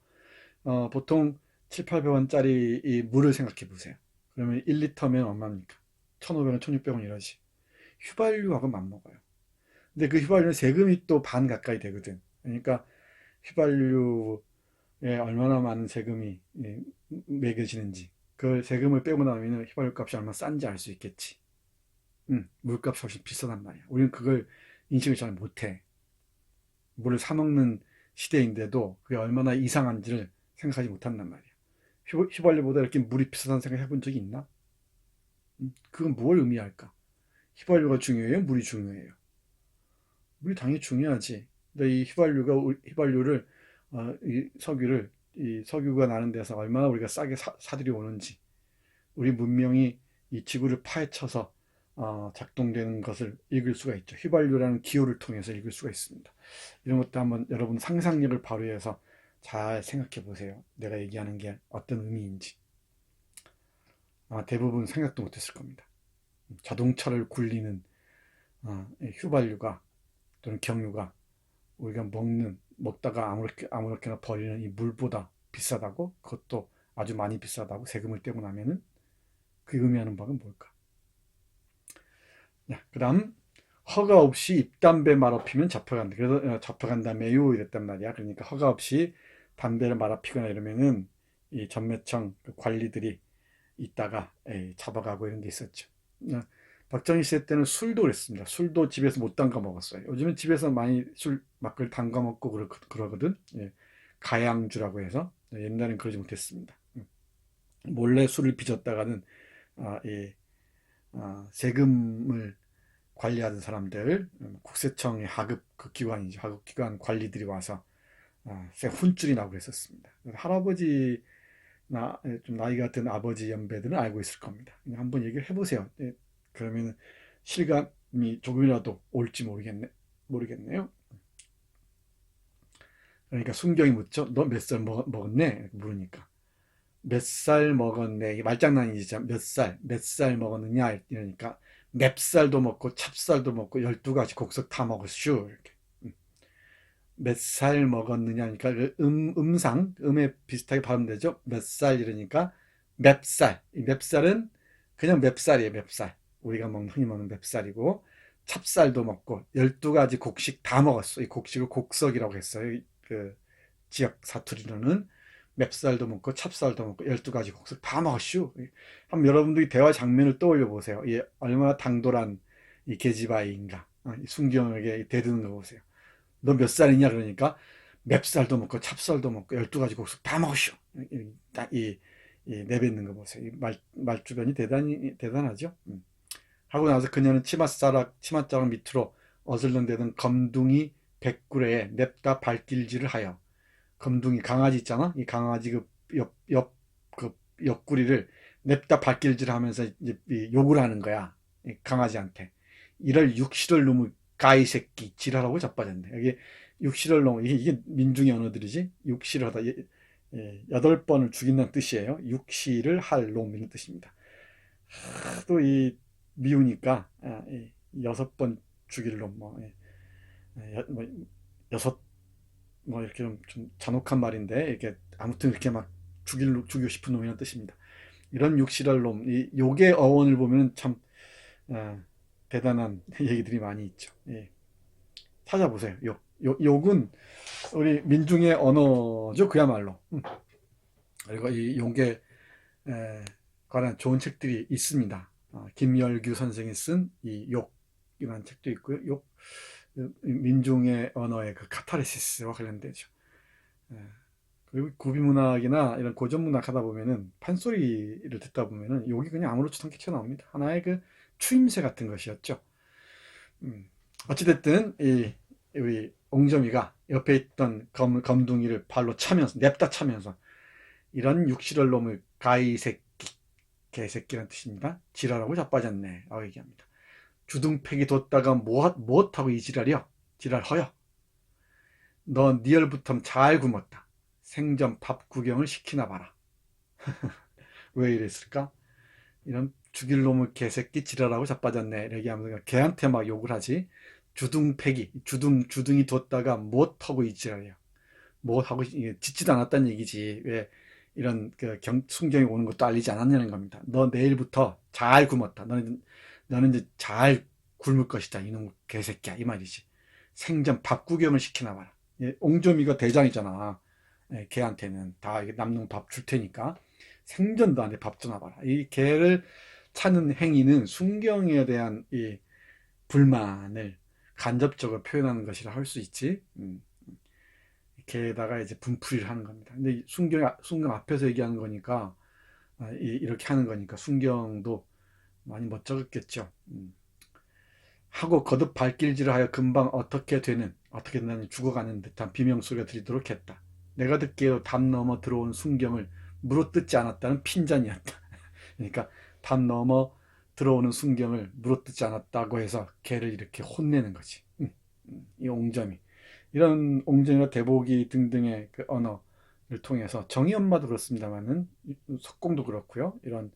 보통 7, 800원짜리 이 물을 생각해 보세요. 그러면 1리터면 얼마입니까? 1,500원, 1,600원 이러지. 휘발유하고 맞먹어요. 근데 그 휘발유는 세금이 또 반 가까이 되거든. 그러니까 휘발유에 얼마나 많은 세금이 매겨지는지 그 세금을 빼고 나면 휘발유 값이 얼마나 싼지 알 수 있겠지. 물값이 훨씬 비싸단 말이야. 우리는 그걸 인식을 잘 못해. 물을 사 먹는 시대인데도 그게 얼마나 이상한지를 생각하지 못한단 말이야. 휘발유보다 이렇게 물이 비싸다는 생각 해본 적이 있나? 그건 뭘 의미할까? 휘발유가 중요해요? 물이 중요해요? 물이 당연히 중요하지. 근데 이 휘발유를 이 석유를 이 석유가 나는 데서 얼마나 우리가 싸게 사들이 오는지, 우리 문명이 이 지구를 파헤쳐서 작동되는 것을 읽을 수가 있죠. 휘발유라는 기호를 통해서 읽을 수가 있습니다. 이런 것도 한번 여러분 상상력을 발휘해서 잘 생각해 보세요. 내가 얘기하는 게 어떤 의미인지. 아마 대부분 생각도 못했을 겁니다. 자동차를 굴리는 휘발유가 또는 경유가 우리가 먹다가 아무렇게나 버리는 이 물보다 비싸다고, 그것도 아주 많이 비싸다고 세금을 떼고 나면은 그 의미하는 바는 뭘까? 그 다음, 허가 없이 입담배 말아 피면 잡혀간다. 그래서 잡혀간다며요 이랬단 말이야. 그러니까 허가 없이 담배를 말아 피거나 이러면은 이 전매청 관리들이 있다가 잡아가고 이런 게 있었죠. 박정희 시대 때는 술도 그랬습니다. 술도 집에서 못 담가 먹었어요. 요즘은 집에서 많이 술 막걸 담가 먹고 그러거든. 가양주라고 해서. 옛날엔 그러지 못했습니다. 몰래 술을 빚었다가는 세금을 관리하던 사람들, 국세청의 하급 그 기관이죠. 하급 기관 관리들이 와서 혼쭐이 나고 그랬었습니다. 할아버지나 좀 나이가 든 아버지 연배들은 알고 있을 겁니다. 한번 얘기를 해보세요. 그러면 실감이 조금이라도 올지 모르겠네요. 그러니까 순경이 묻죠. 너 몇 살 먹었네? 물으니까. 몇 살 먹었네. 이게 말장난이지. 몇 살 먹었느냐? 이러니까 맵쌀도 먹고 찹쌀도 먹고 12가지 곡석 다 먹었슈. 이렇게. 몇 살 먹었느냐니까 그 음상, 음에 비슷하게 발음되죠. 몇 살 이러니까 맵쌀. 이 맵쌀은 그냥 맵쌀이에요. 맵쌀. 우리가 흔히 먹는 맵쌀이고 찹쌀도 먹고 12가지 곡식 다 먹었어. 이 곡식을 곡석이라고 했어요. 그 지역 사투리로는 맵쌀도 먹고 찹쌀도 먹고 12가지 곡식 다 먹었슈. 한번 여러분들이 대화 장면을 떠올려 보세요. 이 얼마나 당돌한 이 계집아이인가. 순경에게 대드는 거 보세요. 너 몇 살이냐 그러니까 맵쌀도 먹고 찹쌀도 먹고 12가지 곡식 다 먹었슈. 내뱉는 거 보세요. 말주변이 대단하죠. 하고 나서 그녀는 치맛자락 밑으로 어슬렁대던 검둥이 백구레에 냅다 발길질을 하여, 검둥이 강아지 있잖아. 이 강아지 그 옆구리를 냅다 발길질 하면서 이제 욕을 하는 거야. 이 강아지한테. 이럴 육실을 놈의 까이 새끼 지랄하고 자빠졌네. 여기 육실을 놈, 이게 민중의 언어들이지. 육실을 하다 8번을 죽인다는 뜻이에요. 육실을 할 놈 이런 뜻입니다. 또 이 미우니까 6번 죽일 놈 여섯 이렇게 좀 잔혹한 말인데 이렇게 아무튼 이렇게 막 죽이고 싶은 놈이라는 뜻입니다. 이런 육실할 놈, 이 욕의 어원을 보면 참 대단한 얘기들이 많이 있죠. 찾아보세요. 욕은 우리 민중의 언어죠, 그야말로. 그리고 이 욕에 관한 좋은 책들이 있습니다. 김열규 선생이 쓴 이 욕이라는 책도 있고요. 욕, 민중의 언어의 그 카타르시스와 관련되죠. 그리고 구비문학이나 이런 고전문학 하다 보면은 판소리를 듣다 보면은 욕이 그냥 아무렇지도 않게 튀어나옵니다. 하나의 그 추임새 같은 것이었죠. 어찌됐든 우리 옹점이가 옆에 있던 검둥이를 발로 차면서 냅다 차면서 이런 육실을 놈을 가이 새끼 개새끼란 뜻입니다. 지랄하고 자빠졌네 라고 얘기합니다. 주둥팩이 뒀다가 못하고 이 지랄이여 지랄허여 너 니얼부텀 잘 굶었다. 생전 밥 구경을 시키나 봐라. 왜 이랬을까? 이런 죽일 놈의 개새끼 지랄하고 자빠졌네 얘기하면서 걔한테 막 욕을 하지. 주둥팩이 주둥이 뒀다가 못하고 이 지랄이야. 못하고 짓지도 않았다는 얘기지. 왜 이런 순경이 오는 것도 알리지 않았냐는 겁니다. 너 내일부터 잘 굶었다. 너는 이제 잘 굶을 것이다. 이놈 개새끼야 이 말이지. 생전 밥 구경을 시키나 봐라. 옹점이가 대장이잖아. 걔한테는 다 남는 밥 줄 테니까 생전도 안에 밥 주나 봐라. 이 개를 차는 행위는 순경에 대한 이 불만을 간접적으로 표현하는 것이라 할 수 있지. 개에다가 이제 분풀이를 하는 겁니다. 근데 순경 앞에서 얘기하는 거니까 이렇게 하는 거니까 순경도 많이 멋쩍었겠죠. 하고 거듭 발길질을 하여 금방 어떻게 된다니 죽어가는 듯한 비명소리가 들리도록 했다. 내가 듣기에도 담 넘어 들어온 순경을 물어뜯지 않았다는 핀잔이었다. 그러니까 담 넘어 들어오는 순경을 물어뜯지 않았다고 해서 개를 이렇게 혼내는 거지. 이 옹점이. 이런 옹점이나 대보기 등등의 그 언어를 통해서 정의 엄마도 그렇습니다만은 석공도 그렇고요. 이런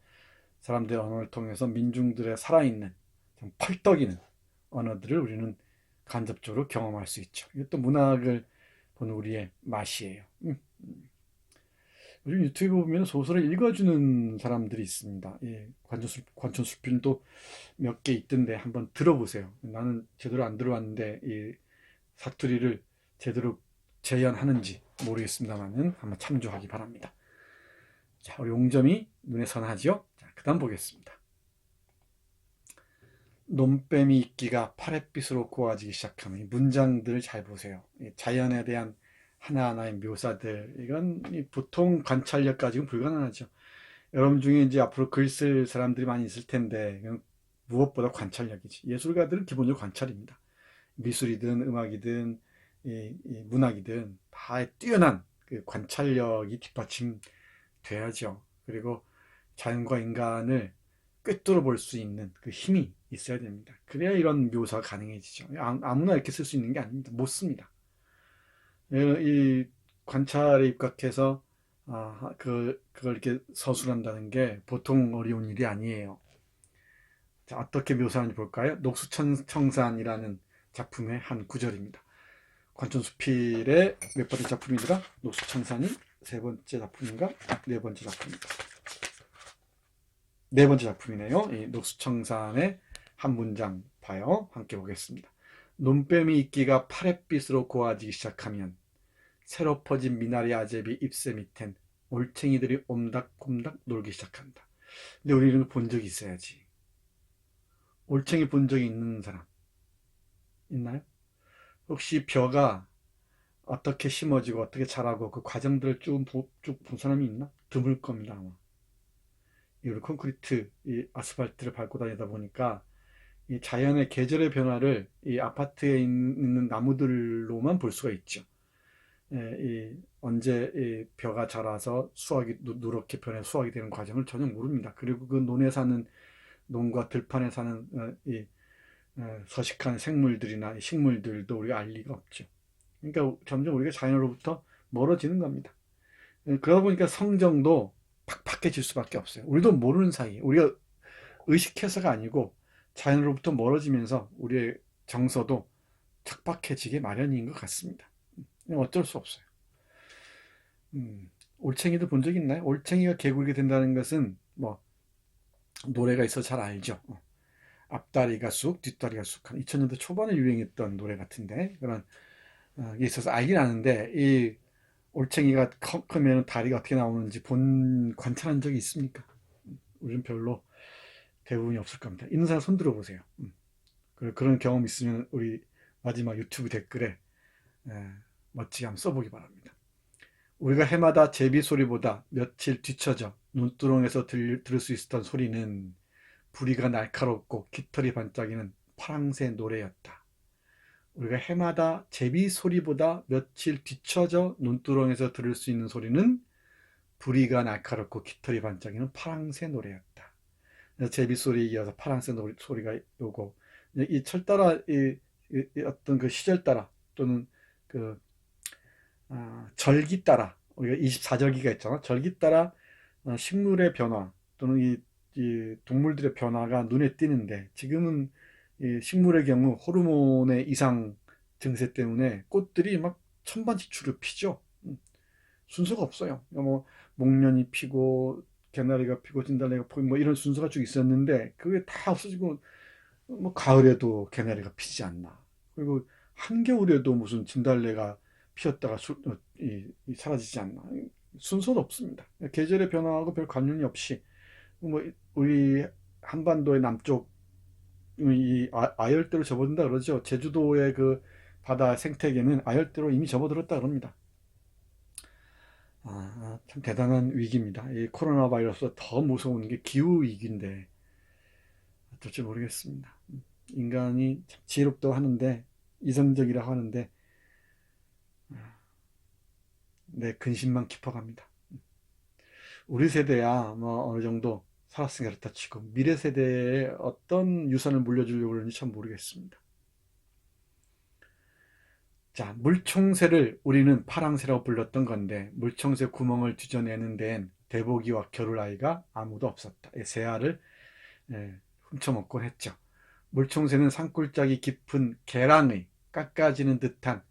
사람들의 언어를 통해서 민중들의 살아있는 좀 펄떡이는 언어들을 우리는 간접적으로 경험할 수 있죠. 이것도 문학을 보는 우리의 맛이에요. 요즘 유튜브 보면 소설을 읽어주는 사람들이 있습니다. 예, 관촌술필도 몇 개 있던데 한번 들어보세요. 나는 제대로 안 들어왔는데 이 사투리를 제대로 재현하는지 모르겠습니다만은 한번 참조하기 바랍니다. 자, 우리 옹점이 눈에 선하지요? 자, 그 다음 보겠습니다. 놈뱀이 이끼가 파랫빛으로 고와지기 시작하는 문장들을 잘 보세요. 자연에 대한 하나하나의 묘사들, 이건 보통 관찰력 가지고는 불가능하죠. 여러분 중에 이제 앞으로 글 쓸 사람들이 많이 있을 텐데, 이건 무엇보다 관찰력이지. 예술가들은 기본적으로 관찰입니다. 미술이든 음악이든 문학이든 다 뛰어난 그 관찰력이 뒷받침돼야죠. 그리고 자연과 인간을 꿰뚫어 볼 수 있는 그 힘이 있어야 됩니다. 그래야 이런 묘사가 가능해지죠. 아무나 이렇게 쓸 수 있는 게 아닙니다. 못 씁니다. 이 관찰에 입각해서 그걸 이렇게 서술한다는 게 보통 어려운 일이 아니에요. 자, 어떻게 묘사하는지 볼까요? 녹수청산이라는 작품의 한 구절입니다. 관촌수필의 몇 번째 작품이더라? 녹수청산이 세 번째 작품인가? 네 번째 작품인가? 네 번째 작품이네요. 이 녹수청산의 한 문장 봐요. 함께 보겠습니다. 논뱀이 이끼가 파랫빛으로 고와지기 시작하면 새로 퍼진 미나리 아제비 잎새 밑엔 올챙이들이 옴닥콤닥 놀기 시작한다. 근데 우리는 본 적이 있어야지. 올챙이 본 적이 있는 사람 있나요? 혹시 벼가 어떻게 심어지고 어떻게 자라고 그 과정들을 쭉 본 사람이 있나? 드물 겁니다 아마. 이 콘크리트, 이 아스팔트를 밟고 다니다 보니까 이 자연의 계절의 변화를 이 아파트에 있는 나무들로만 볼 수가 있죠. 언제 이 벼가 자라서 수확이 누렇게 변해 수확이 되는 과정을 전혀 모릅니다. 그리고 그 논에 사는 논과 들판에 사는 서식한 생물들이나 식물들도 우리가 알 리가 없죠. 그러니까 점점 우리가 자연으로부터 멀어지는 겁니다. 그러다 보니까 성정도 팍팍해질 수밖에 없어요. 우리도 모르는 사이에 우리가 의식해서가 아니고 자연으로부터 멀어지면서 우리의 정서도 척박해지게 마련인 것 같습니다. 어쩔 수 없어요. 올챙이도 본 적 있나요? 올챙이가 개구리가 된다는 것은 뭐 노래가 있어 잘 알죠. 앞다리가 쑥 뒷다리가 쑥 한 2000년대 초반에 유행했던 노래 같은데 그런 게 있어서 알긴 아는데 이 올챙이가 크면 다리가 어떻게 나오는지 관찰한 적이 있습니까? 우리는 별로 대부분이 없을 겁니다. 있는 사람 손 들어보세요. 그런 경험 있으면 우리 마지막 유튜브 댓글에 멋지게 한번 써보기 바랍니다. 우리가 해마다 제비 소리보다 며칠 뒤쳐져 눈두렁에서 들을 수 있었던 소리는 부리가 날카롭고 깃털이 반짝이는 파랑새 노래였다. 우리가 해마다 제비 소리보다 며칠 뒤쳐져 논두렁에서 들을 수 있는 소리는 부리가 날카롭고 깃털이 반짝이는 파랑새 노래였다. 제비 소리에 이어서 파랑새 소리가 오고, 이 철따라 이 어떤 그 시절 따라 또는 그 절기 따라, 우리가 24절기가 있잖아. 절기 따라 식물의 변화 또는 이 동물들의 변화가 눈에 띄는데, 지금은 이 식물의 경우 호르몬의 이상 증세 때문에 꽃들이 막 천반지축을 피죠. 순서가 없어요. 뭐 목련이 피고 개나리가 피고 진달래가 피고 뭐 이런 순서가 쭉 있었는데, 그게 다 없어지고 뭐 가을에도 개나리가 피지 않나. 그리고 한겨울에도 무슨 진달래가 피었다가 사라지지 않나. 순서도 없습니다. 계절의 변화하고 별 관련이 없이 뭐 우리 한반도의 남쪽 이 아열대로 접어든다 그러죠. 제주도의 그 바다 생태계는 아열대로 이미 접어들었다 그럽니다. 참 대단한 위기입니다. 이 코로나 바이러스가 더 무서운 게 기후 위기인데 어쩔지 모르겠습니다. 인간이 참 지혜롭다고 하는데, 이성적이라고 하는데 내 근심만 깊어갑니다. 우리 세대야 뭐 어느 정도 살았으니까 그렇다 치고 미래 세대에 어떤 유산을 물려주려고 그러는지 참 모르겠습니다. 자, 물총새를 우리는 파랑새라고 불렀던 건데, 물총새 구멍을 뒤져내는 데엔 대보기와 겨울아이가 아무도 없었다. 새알을 훔쳐먹곤 했죠. 물총새는 산골짜기 깊은 계랑의 깎아지는 듯한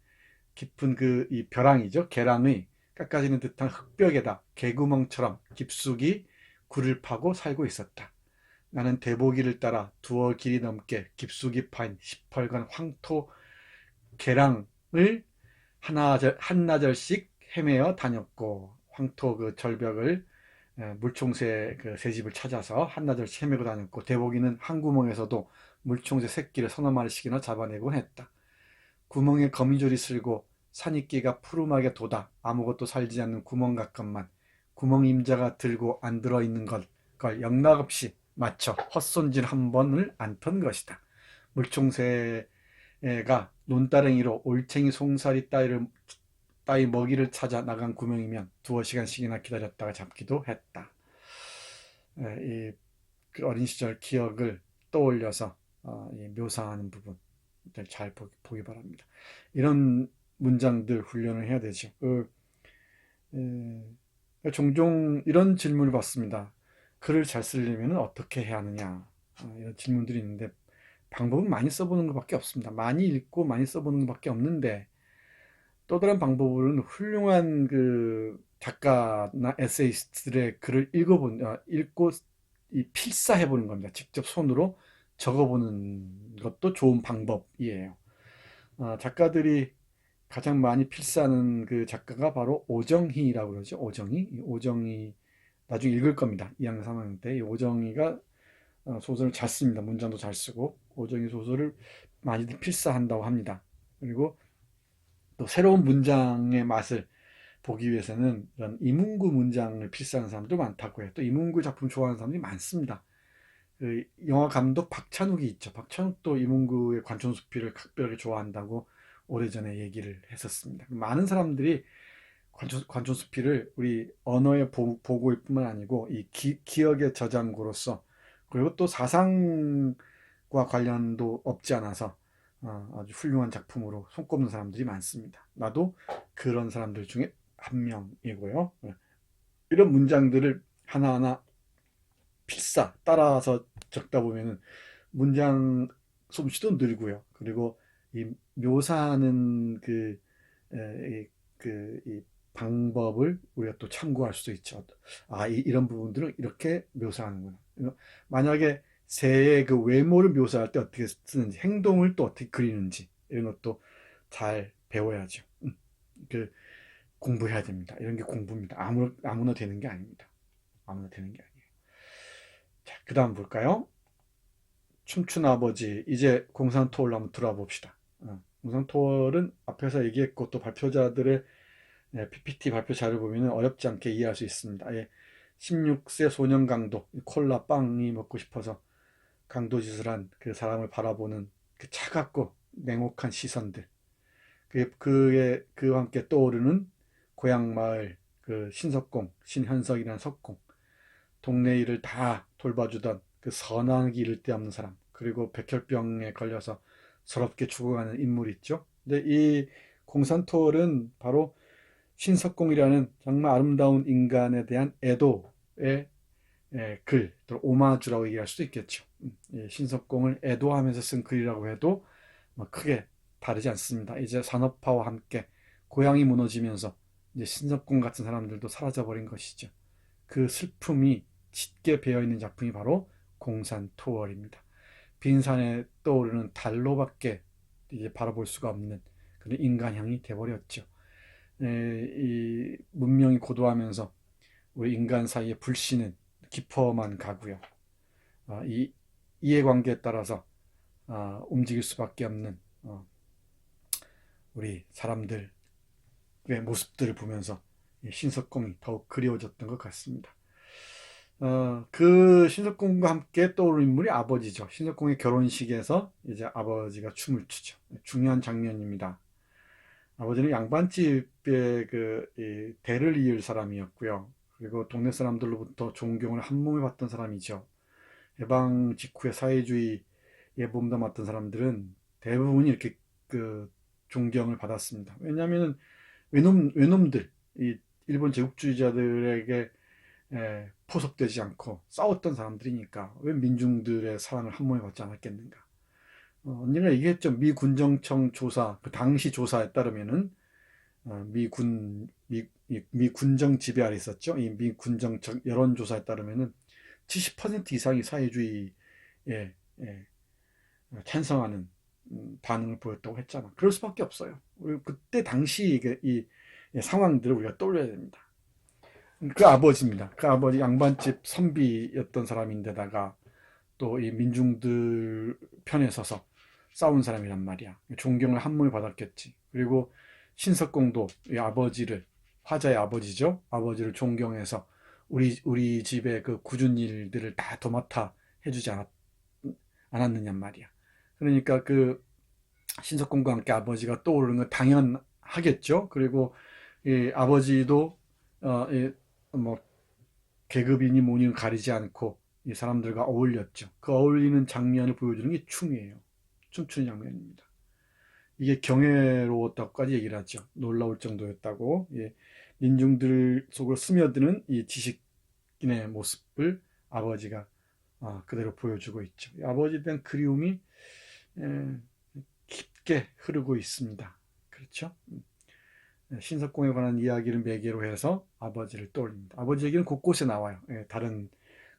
깊은 이 벼랑이죠. 계랑의 깎아지는 듯한 흙벽에다 개구멍처럼 깊숙이 굴을 파고 살고 있었다. 나는 대보기를 따라 두어 길이 넘게 깊숙이 파인 시뻘건 황토 계랑을 한나절씩 헤매어 다녔고, 황토 그 절벽을 물총새 그 새집을 찾아서 한나절씩 헤매고 다녔고, 대보기는 한 구멍에서도 물총새 새끼를 서너 마리씩이나 잡아내곤 했다. 구멍에 거미줄이 쓸고 산이끼가 푸름하게 돋아 아무것도 살지 않는 구멍 가끔만 구멍 임자가 들고 안 들어있는 걸 영락없이 맞춰 헛손질 한 번을 안 턴 것이다. 물총새가 논다랭이로 올챙이 송사리 따위 먹이를 찾아 나간 구멍이면 두어 시간씩이나 기다렸다가 잡기도 했다. 그 어린 시절 기억을 떠올려서 묘사하는 부분 잘 보기 바랍니다. 이런 문장들 훈련을 해야 되죠. 종종 이런 질문을 받습니다. 글을 잘 쓰려면 어떻게 해야 하느냐, 이런 질문들이 있는데, 방법은 많이 써보는 것밖에 없습니다. 많이 읽고 많이 써보는 것밖에 없는데, 또 다른 방법은 훌륭한 그 작가나 에세이스트들의 글을 읽고 필사해보는 겁니다. 직접 손으로 적어보는 것도 좋은 방법이에요. 작가들이 가장 많이 필사하는 그 작가가 바로 오정희라고 그러죠. 오정희 나중에 읽을 겁니다. 2학년 3학년 때 이 오정희가 소설을 잘 씁니다. 문장도 잘 쓰고 오정희 소설을 많이들 필사한다고 합니다. 그리고 또 새로운 문장의 맛을 보기 위해서는 이런 이문구 문장을 필사하는 사람도 많다고 해요. 또 이문구 작품 좋아하는 사람들이 많습니다. 그 영화 감독 박찬욱이 있죠. 박찬욱도 이문구의 관촌수필을 각별하게 좋아한다고 오래전에 얘기를 했었습니다. 많은 사람들이 관촌수필을 우리 언어의 보고일 뿐만 아니고 이 기억의 저장고로서, 그리고 또 사상과 관련도 없지 않아서 아주 훌륭한 작품으로 손꼽는 사람들이 많습니다. 나도 그런 사람들 중에 한 명이고요. 이런 문장들을 하나하나 필사 따라서 적다 보면은 문장 솜씨도 늘고요. 그리고 이 묘사하는 이 방법을 우리가 또 참고할 수 있죠. 이런 부분들을 이렇게 묘사하는구나. 만약에 새의 그 외모를 묘사할 때 어떻게 쓰는지, 행동을 또 어떻게 그리는지, 이런 것도 잘 배워야죠. 그 공부해야 됩니다. 이런 게 공부입니다. 아무나 되는 게 아닙니다. 아무나 되는 게 아니에요. 자, 그 다음 볼까요? 춤춘 아버지, 이제 공산토를 한번 들어와 봅시다. 공산토월은 앞에서 얘기했고 또 발표자들의 PPT 발표 자료 보면 어렵지 않게 이해할 수 있습니다. 16세 소년 강도, 콜라 빵이 먹고 싶어서 강도짓을 한 그 사람을 바라보는 그 차갑고 냉혹한 시선들, 그와 함께 떠오르는 고향 마을, 그 신석공, 신현석이라는 석공, 동네 일을 다 돌봐주던 그 선악이 이를 데 없는 사람, 그리고 백혈병에 걸려서 서럽게 죽어가는 인물 있죠. 근데 이 공산토월은 바로 신석공이라는 정말 아름다운 인간에 대한 애도의 글, 또 오마주라고 얘기할 수도 있겠죠. 신석공을 애도하면서 쓴 글이라고 해도 뭐 크게 다르지 않습니다. 이제 산업화와 함께 고향이 무너지면서 이제 신석공 같은 사람들도 사라져버린 것이죠. 그 슬픔이 짙게 배어있는 작품이 바로 공산토월입니다. 빈산에 떠오르는 달로밖에 이제 바라볼 수가 없는 그런 인간형이 돼버렸죠. 이 문명이 고도하면서 우리 인간 사이의 불신은 깊어만 가고요. 이 이해관계에 따라서 움직일 수밖에 없는 우리 사람들의 모습들을 보면서 신석공이 더욱 그리워졌던 것 같습니다. 그 신석공과 함께 떠오르는 인물이 아버지죠. 신석공의 결혼식에서 이제 아버지가 춤을 추죠. 중요한 장면입니다. 아버지는 양반집의 대를 이을 사람이었고요. 그리고 동네 사람들로부터 존경을 한 몸에 받던 사람이죠. 해방 직후에 사회주의에 몸담았던 사람들은 대부분이 이렇게 그 존경을 받았습니다. 왜냐하면 외놈들, 이 일본 제국주의자들에게 포섭되지 않고 싸웠던 사람들이니까 왜 민중들의 사랑을 한 몸에 받지 않았겠는가. 언젠가 얘기했죠. 미 군정청 조사, 그 당시 조사에 따르면은 미 군정 지배 아래 있었죠. 이 미 군정청 여론조사에 따르면은 70% 이상이 사회주의에 찬성하는 반응을 보였다고 했잖아. 그럴 수밖에 없어요. 우리 그때 당시 이 상황들을 우리가 떠올려야 됩니다. 그 아버지입니다. 그 아버지 양반집 선비였던 사람인데다가 또 이 민중들 편에 서서 싸운 사람이란 말이야. 존경을 한 몸에 받았겠지. 그리고 신석공도 이 아버지를, 화자의 아버지죠. 아버지를 존경해서 우리 집의 그 굳은 일들을 다 도맡아 해주지 않았느냐 말이야. 그러니까 그 신석공과 함께 아버지가 떠오르는 건 당연하겠죠. 그리고 이 아버지도 뭐 계급이니 뭐니 가리지 않고 이 사람들과 어울렸죠. 그 어울리는 장면을 보여주는 게 춤이에요. 춤추는 장면입니다. 이게 경애로웠다고까지 얘기를 하죠. 놀라울 정도였다고. 민중들 속으로 스며드는 이 지식인의 모습을 아버지가 그대로 보여주고 있죠. 아버지에 대한 그리움이 깊게 흐르고 있습니다. 그렇죠? 신석공에 관한 이야기를 매개로 해서 아버지를 떠올립니다. 아버지 얘기는 곳곳에 나와요. 다른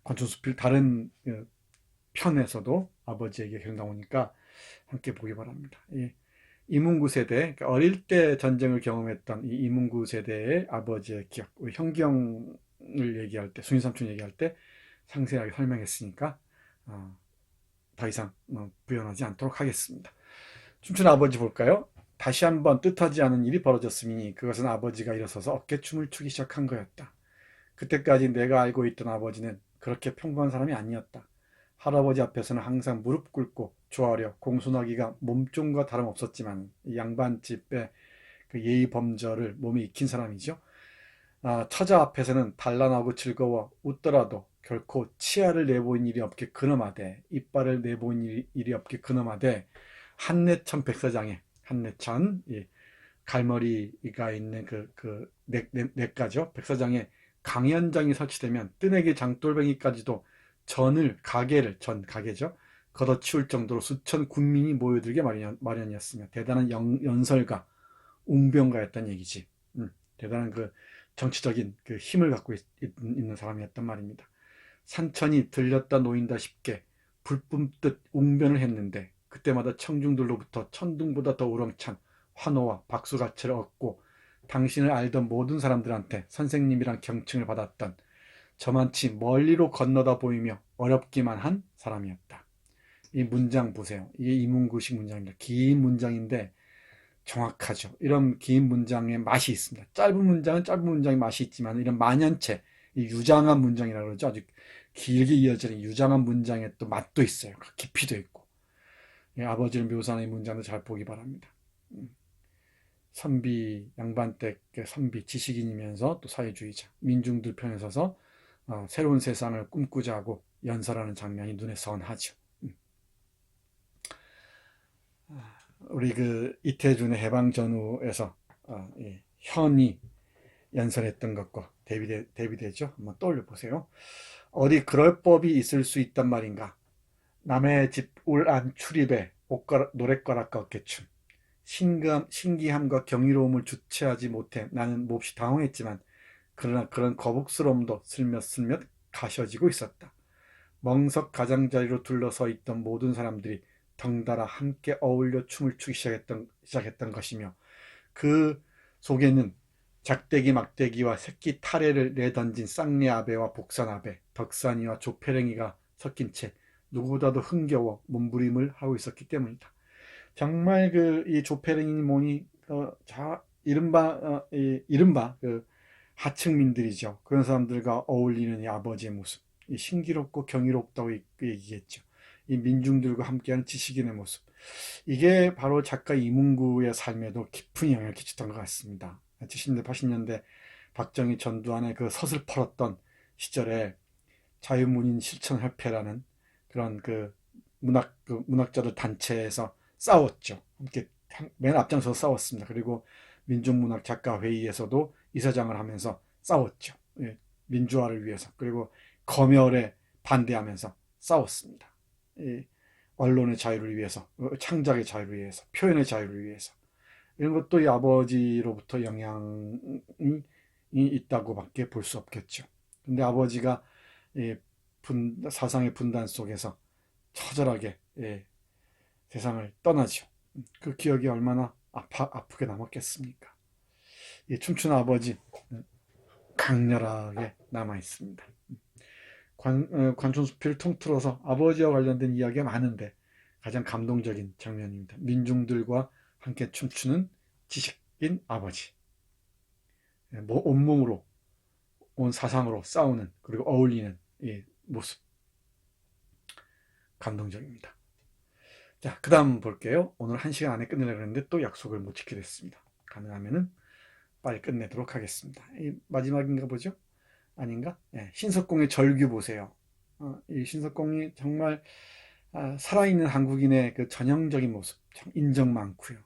관촌수필 다른 편에서도 아버지 얘기가 계속 나오니까 함께 보기 바랍니다. 이문구 세대, 그러니까 어릴 때 전쟁을 경험했던 이 이문구 세대의 아버지의 기억, 우리 현경을 얘기할 때, 순위삼촌 얘기할 때 상세하게 설명했으니까 더 이상 부연하지 않도록 하겠습니다. 춤추는 아버지 볼까요? 다시 한번 뜻하지 않은 일이 벌어졌으니 그것은 아버지가 일어서서 어깨춤을 추기 시작한 거였다. 그때까지 내가 알고 있던 아버지는 그렇게 평범한 사람이 아니었다. 할아버지 앞에서는 항상 무릎 꿇고 조아려 공손하기가 몸종과 다름없었지만 이 양반집의 그 예의 범절을 몸에 익힌 사람이죠. 처자 앞에서는 단란하고 즐거워 웃더라도 결코 치아를 내보인 일이 없게 근엄하되 이빨을 내보인 일이 없게 근엄하되 한내천 백사장에 한내천 갈머리가 있는 그 냇가죠. 백사장에 강연장이 설치되면 뜨내기 장돌뱅이까지도 가게죠. 걷어치울 정도로 수천 군민이 모여들게 마련이었으며 대단한 연설가, 웅병가였단 얘기지. 대단한 그 정치적인 그 힘을 갖고 있는 사람이었단 말입니다. 산천이 들렸다 놓인다 싶게 불뿜듯 웅변을 했는데 그때마다 청중들로부터 천둥보다 더 우렁찬 환호와 박수가치를 얻고 당신을 알던 모든 사람들한테 선생님이란 경칭을 받았던 저만치 멀리로 건너다 보이며 어렵기만 한 사람이었다. 이 문장 보세요. 이게 이문구식 문장입니다. 긴 문장인데 정확하죠. 이런 긴 문장의 맛이 있습니다. 짧은 문장은 짧은 문장의 맛이 있지만 이런 만연체, 유장한 문장이라고 그러죠. 아주 길게 이어지는 유장한 문장의 또 맛도 있어요. 깊이도 있고. 예, 아버지를 묘사하는 이 문장도 잘 보기 바랍니다. 선비, 양반댁 선비, 지식인이면서 또 사회주의자, 민중들 편에 서서 새로운 세상을 꿈꾸자고 연설하는 장면이 눈에 선하죠. 우리 그 이태준의 해방전후에서 현이 연설했던 것과 대비되죠. 한번 떠올려 보세요. 어디 그럴 법이 있을 수 있단 말인가. 남의 집 울 안 출입에 노랫가락과 어깨춤. 신기함과 경이로움을 주체하지 못해 나는 몹시 당황했지만 그러나 그런 거북스러움도 슬며슬며 가셔지고 있었다. 멍석 가장자리로 둘러서 있던 모든 사람들이 덩달아 함께 어울려 춤을 추기 시작했던 것이며 그 속에는 작대기 막대기와 새끼 타래를 내던진 쌍리아베와 복산아베, 덕산이와 조패랭이가 섞인 채 누구보다도 흥겨워 몸부림을 하고 있었기 때문이다. 정말 이 조패랭이니 뭐니 이른바 그 하층민들이죠. 그런 사람들과 어울리는 이 아버지의 모습, 이 신기롭고 경이롭다고 얘기했죠. 이 민중들과 함께하는 지식인의 모습, 이게 바로 작가 이문구의 삶에도 깊은 영향을 끼쳤던 것 같습니다. 70년대, 80년대 박정희 전두환의 그 서슬퍼렀던 시절에 자유문인 실천협회라는 그런 문학자들 단체에서 싸웠죠. 함께 맨 앞장서서 싸웠습니다. 그리고 민중문학작가회의에서도 이사장을 하면서 싸웠죠. 예, 민주화를 위해서. 그리고 검열에 반대하면서 싸웠습니다. 언론의 자유를 위해서, 창작의 자유를 위해서, 표현의 자유를 위해서. 이런 것도 이 아버지로부터 영향이 있다고밖에 볼 수 없겠죠. 근데 아버지가 사상의 분단 속에서 처절하게 세상을 떠나죠. 그 기억이 얼마나 아프게 남았겠습니까? 이 춤추는 아버지 강렬하게 남아 있습니다. 관촌숲을 통틀어서 아버지와 관련된 이야기가 많은데 가장 감동적인 장면입니다. 민중들과 함께 춤추는 지식인 아버지. 온몸으로, 온 사상으로 싸우는, 그리고 어울리는 이 모습. 감동적입니다. 자, 그 다음 볼게요. 오늘 1시간 안에 끝내려고 했는데 또 약속을 못 지키게 됐습니다. 가능하면은 빨리 끝내도록 하겠습니다. 이 마지막인가 보죠? 아닌가? 신석공의 절규 보세요. 이 신석공이 정말 살아있는 한국인의 그 전형적인 모습, 참 인정 많고요.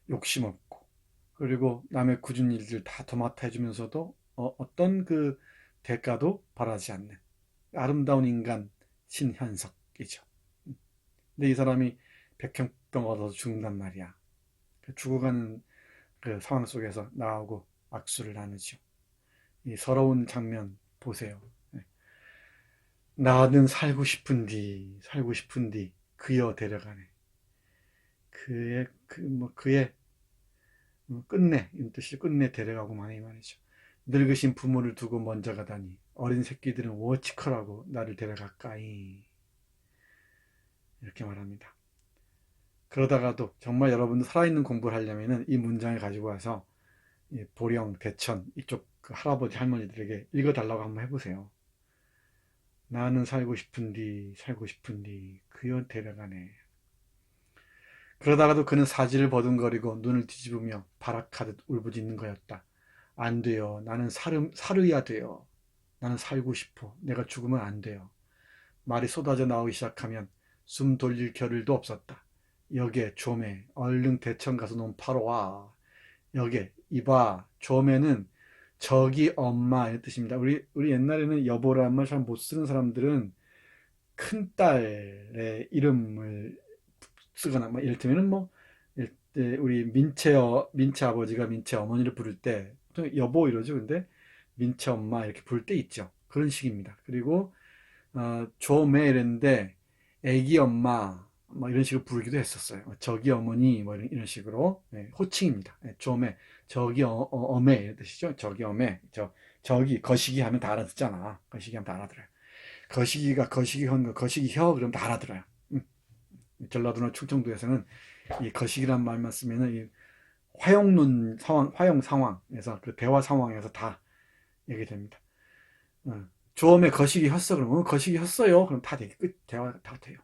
욕심 없고, 그리고 남의 굳은 일들 다 도맡아 해주면서도 어떤 그 대가도 바라지 않는 아름다운 인간 신현석이죠. 근데 이 사람이 백혈병 얻어서 죽는단 말이야. 죽어가는 그 상황 속에서 나오고 악수를 나누죠. 이 서러운 장면 보세요. 나는 살고 싶은디 그여 데려가네. 그의 끝내, 이런 뜻이 끝내 데려가고 많이 말이죠. 늙으신 부모를 두고 먼저 가다니 어린 새끼들은 워치커라고 나를 데려갈까이. 이렇게 말합니다. 그러다가도 정말 여러분들 살아있는 공부를 하려면은 이 문장을 가지고 와서 보령, 대천 이쪽 그 할아버지 할머니들에게 읽어달라고 한번 해보세요. 나는 살고 싶은디 그여 데려가네. 그러다가도 그는 사지를 버둥거리고 눈을 뒤집으며 발악하듯 울부짖는 거였다. 안 돼요. 나는 살어야 돼요. 나는 살고 싶어. 내가 죽으면 안 돼요. 말이 쏟아져 나오기 시작하면 숨 돌릴 겨를도 없었다. 여기에 조매, 얼른 대천 가서 놈 팔어 와. 여기에 이봐, 조매는 저기 엄마 이 뜻입니다. 우리 옛날에는 여보라는 말 잘 못 쓰는 사람들은 큰딸의 이름을 쓰거나, 뭐, 이를테면 우리 민채 아버지가 민채 어머니를 부를 때, 보통 여보 이러죠. 근데 민채 엄마 이렇게 부를 때 있죠. 그런 식입니다. 그리고, 조매 이랬는데, 애기 엄마, 뭐 이런 식으로 부르기도 했었어요. 저기 어머니, 뭐 이런 식으로. 호칭입니다. 조매, 저기 어매, 이런 뜻이죠. 저기 어매, 저기, 거시기 하면 다 알아듣잖아. 거시기 하면 다 알아들어요. 거시기가 거시기 헌 거시기 혀, 그럼 다 알아들어요. 전라도나 충청도에서는 이 거시기란 말만 쓰면은 이 화용 상황에서 그 대화 상황에서 다 얘기됩니다. 조음에 거시기 혔어 그러면 거시기 혔어요. 그럼 다 되게 대화 다 돼요.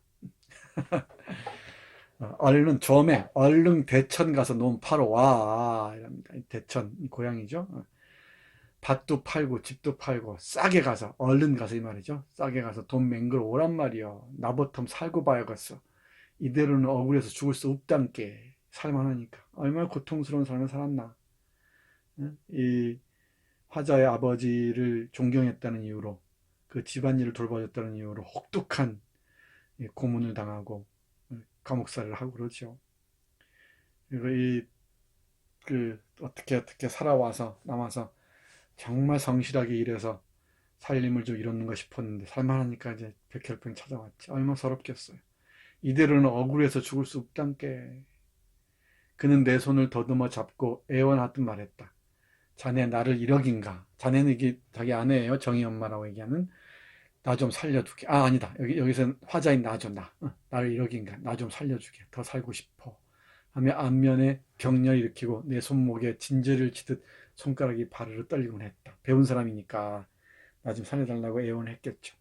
얼른 좀에 얼른 대천 가서 논 팔어 와 이랍니다. 대천 고향이죠. 밭도 팔고 집도 팔고 싸게 가서 얼른 가서 이 말이죠. 싸게 가서 돈 맹글 오란 말이여. 나부터 살고 봐야겠어. 이대로는 억울해서 죽을 수 없단께. 살만하니까 얼마나 고통스러운 삶을 살았나. 이 화자의 아버지를 존경했다는 이유로 그 집안일을 돌봐줬다는 이유로 혹독한 고문을 당하고 감옥살이를 하고 그러죠. 그리고 어떻게 살아와서 남아서 정말 성실하게 일해서 살림을 좀 이뤘는가 싶었는데 살만하니까 이제 백혈병 찾아왔지. 얼마나 서럽겠어요. 이대로는 억울해서 죽을 수 없단께. 그는 내 손을 더듬어 잡고 애원하듯 말했다. 자네 나를 이러긴가. 자네는 이게 자기 아내예요. 정희 엄마라고 얘기하는. 나 좀 살려두게. 아, 아니다. 여기서 화자인 나죠, 나. 나를 이러긴가. 나 좀 살려주게. 더 살고 싶어. 하며 안면에 격렬히 일으키고 내 손목에 진저리를 치듯 손가락이 바르르 떨리곤 했다. 배운 사람이니까 나 좀 살려달라고 애원을 했겠죠.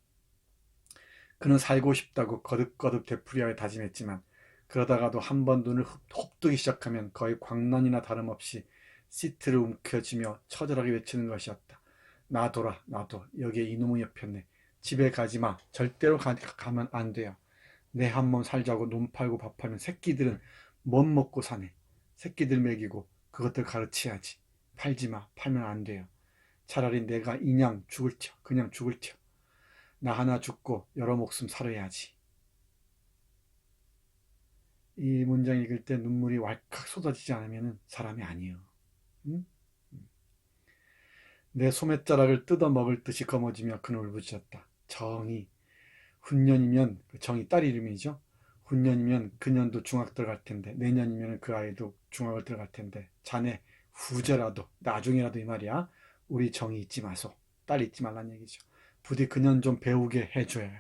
그는 살고 싶다고 거듭거듭 되풀이하여 다짐했지만 그러다가도 한 번 눈을 헛뜨기 시작하면 거의 광란이나 다름없이 시트를 움켜쥐며 처절하게 외치는 것이었다. 놔둬라, 놔둬. 여기에 이놈의 옆였네. 집에 가지마. 절대로 가면 안 돼요. 내 한 몸 살자고 눈 팔고 밥 팔면 새끼들은 못 먹고 사네. 새끼들 먹이고 그것들 가르쳐야지. 팔지마. 팔면 안 돼요. 차라리 내가 인양 죽을 텨. 그냥 죽을 텨. 나 하나 죽고 여러 목숨 살아야지. 이 문장 읽을 때 눈물이 왈칵 쏟아지지 않으면 사람이 아니에요. 응? 내 소매자락을 뜯어 먹을 듯이 거머쥐며 그는 울부짖었다. 정이 훈년이면 정이 딸 이름이죠. 훈년이면 그년도 중학 들어갈 텐데 내년이면 그 아이도 중학을 들어갈 텐데 자네 후제라도 나중이라도 이 말이야. 우리 정이 잊지 마소. 딸 잊지 말란 얘기죠. 부디 그년 좀 배우게 해줘요.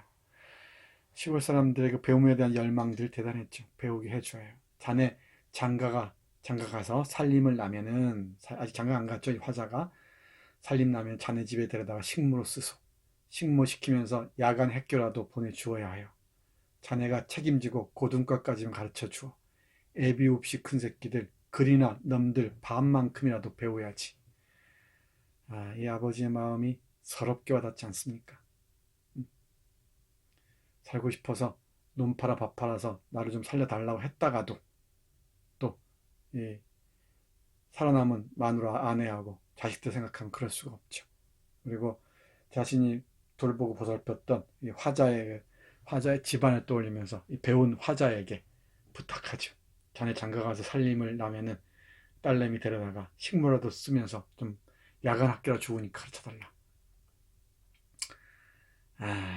시골 사람들의 그 배움에 대한 열망들 대단했죠. 배우게 해줘요. 자네 장가 가서 살림을 나면은 아직 장가 안 갔죠. 이 화자가 살림 나면 자네 집에 데려다가 식모로 쓰소. 식모 시키면서 야간 학교라도 보내주어야 하여. 자네가 책임지고 고등과까지는 가르쳐 주어. 애비 없이 큰 새끼들 글이나 넘들 반만큼이라도 배워야지. 아, 이 아버지의 마음이 서럽게 와닿지 않습니까? 살고 싶어서 논 팔아 밥 팔아서 나를 좀 살려달라고 했다가도 또 예, 살아남은 마누라 아내하고 자식들 생각하면 그럴 수가 없죠. 그리고 자신이 돌보고 보살폈던 이 화자의 집안을 떠올리면서 이 배운 화자에게 부탁하죠. 자네 장가가서 살림을 나면은 딸내미 데려다가 식모라도 쓰면서 좀 야간 학교라 좋으니까 가르쳐달라.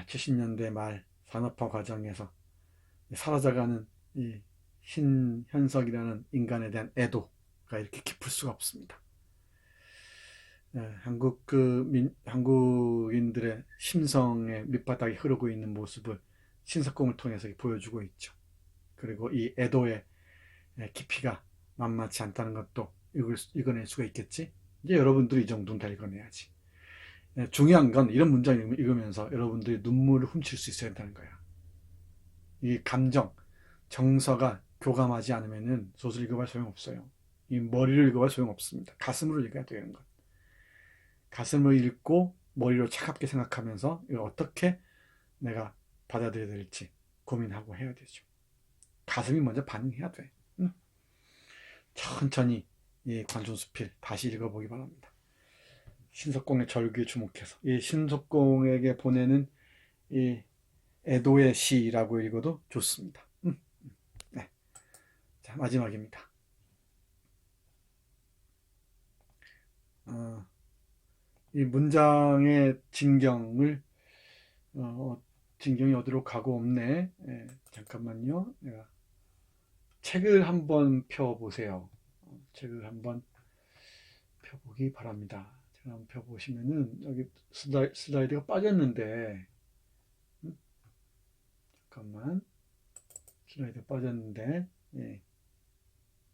70년대 말 산업화 과정에서 사라져가는 이 신현석이라는 인간에 대한 애도가 이렇게 깊을 수가 없습니다. 한국인들의 심성의 밑바닥이 흐르고 있는 모습을 신석공을 통해서 보여주고 있죠. 그리고 이 애도의 깊이가 만만치 않다는 것도 읽어낼 수가 있겠지. 이제 여러분들이 이 정도는 다 읽어내야지. 중요한 건 이런 문장을 읽으면서 여러분들이 눈물을 훔칠 수 있어야 한다는 거야. 이 감정, 정서가 교감하지 않으면 소설 읽어봐 소용없어요. 이 머리를 읽어봐 소용없습니다. 가슴으로 읽어야 되는 것. 가슴을 읽고 머리로 차갑게 생각하면서 이걸 어떻게 내가 받아들여야 될지 고민하고 해야 되죠. 가슴이 먼저 반응해야 돼. 응? 천천히 이 관촌수필 다시 읽어보기 바랍니다. 신석공의 절규에 주목해서 이 신석공에게 보내는 이 애도의 시라고 읽어도 좋습니다. 네. 자, 마지막입니다. 이 문장의 진경이 어디로 가고 없네. 잠깐만요. 내가 책을 한번 펴보세요. 책을 한번 펴보기 바랍니다. 책을 한번 펴보시면은 여기 슬라이드가 빠졌는데, 잠깐만. 슬라이드가 빠졌는데, 예.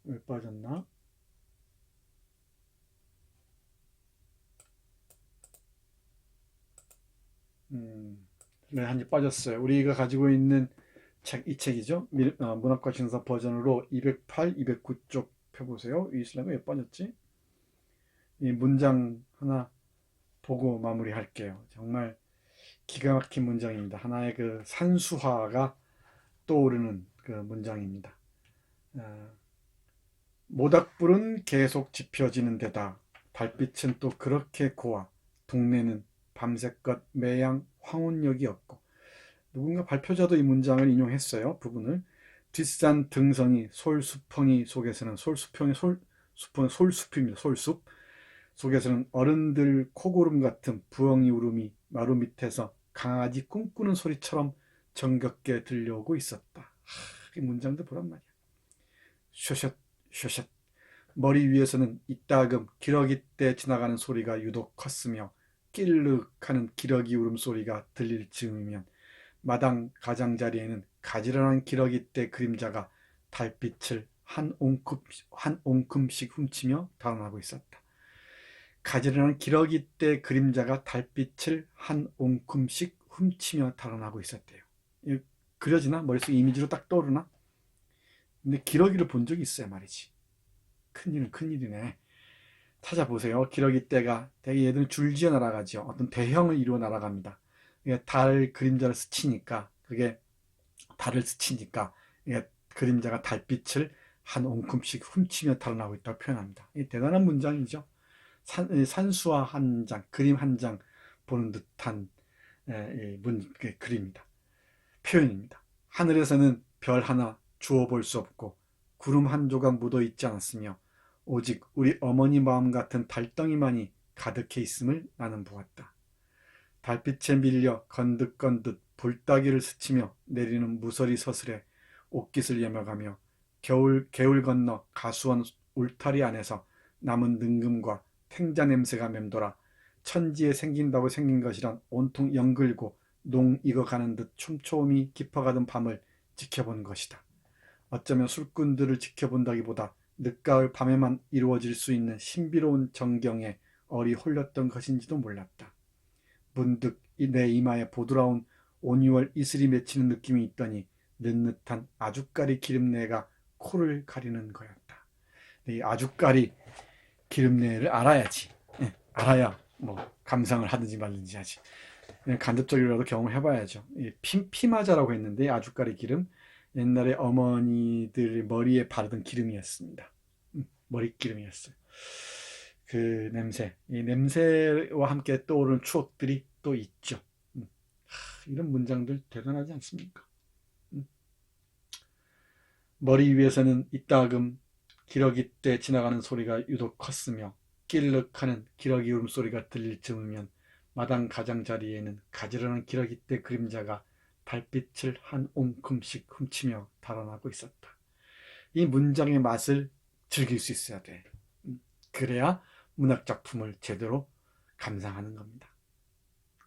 왜 빠졌나? 슬라이드 한지 빠졌어요. 우리가 가지고 있는 이 책이죠. 문학과 신사 버전으로 208, 209쪽 펴보세요. 이 슬라이드 몇 번이었지? 이 문장 하나 보고 마무리할게요. 정말 기가 막힌 문장입니다. 하나의 그 산수화가 떠오르는 그 문장입니다. 모닥불은 계속 지펴지는 데다 달빛은 또 그렇게 고와 동네는 밤새껏 매양 황혼역이 없고. 누군가 발표자도 이 문장을 인용했어요. 부분을. 뒷산 등성이 솔수펑이 속에서는 솔숲입니다. 솔숲 속에서는 어른들 코고름 같은 부엉이 울음이 마루 밑에서 강아지 꿈꾸는 소리처럼 정겹게 들려오고 있었다. 이 문장도 보란 말이야. 쇼샷 쇼샷. 머리 위에서는 이따금 기러기 때 지나가는 소리가 유독 컸으며 끼르륵하는 기러기 울음소리가 들릴 즈음이면 마당 가장자리에는 가지런한 기러기 때 그림자가 달빛을 한 옹큼씩 훔치며 달아나고 있었다. 가지런한 기러기 때 그림자가 달빛을 한 옹큼씩 훔치며 달아나고 있었대요. 그려지나? 머릿속에 이미지로 딱 떠오르나? 근데 기러기를 본 적이 있어야 말이지. 큰일은 큰일이네. 찾아보세요. 기러기 떼가 되게 얘들은 줄지어 날아가죠. 어떤 대형을 이루어 날아갑니다. 달 그림자를 스치니까, 그게 달을 스치니까 그림자가 달빛을 한 옹큼씩 훔치며 달아나고 있다고 표현합니다. 대단한 문장이죠. 산수화 한 장, 그림 한 장 보는 듯한 그림입니다. 표현입니다. 하늘에서는 별 하나 주워 볼 수 없고 구름 한 조각 묻어 있지 않았으며 오직 우리 어머니 마음 같은 달덩이만이 가득해 있음을 나는 보았다. 달빛에 밀려 건득건득 불따기를 스치며 내리는 무서리 서슬에 옷깃을 예며가며 개울 건너 가수원 울타리 안에서 남은 능금과 탱자 냄새가 맴돌아 천지에 생긴다고 생긴 것이란 온통 연글고 농 익어가는 듯 촘촘히 깊어가던 밤을 지켜본 것이다. 어쩌면 술꾼들을 지켜본다기보다 늦가을 밤에만 이루어질 수 있는 신비로운 정경에 얼이 홀렸던 것인지도 몰랐다. 문득 내 이마에 보드라운 5, 6월 이슬이 맺히는 느낌이 있더니 밋밋한 아주까리 기름내가 코를 가리는 거였다. 이 아주까리 기름내를 알아야지. 알아야 뭐 감상을 하든지 말든지 하지. 간접적으로라도 경험을 해봐야죠. 피마자라고 했는데 아주까리 기름, 옛날에 어머니들 머리에 바르던 기름이었습니다. 머리기름이었어요. 그 냄새, 이 냄새와 함께 떠오르는 추억들이 또 있죠. 이런 문장들 대단하지 않습니까? 머리 위에서는 이따금 기러기 때 지나가는 소리가 유독 컸으며 끼르륵하는 기러기 울음소리가 들릴 즈음이면 마당 가장자리에는 가지런한 기러기 때 그림자가 달빛을 한 옹큼씩 훔치며 달아나고 있었다. 이 문장의 맛을 즐길 수 있어야 돼. 그래야 문학작품을 제대로 감상하는 겁니다.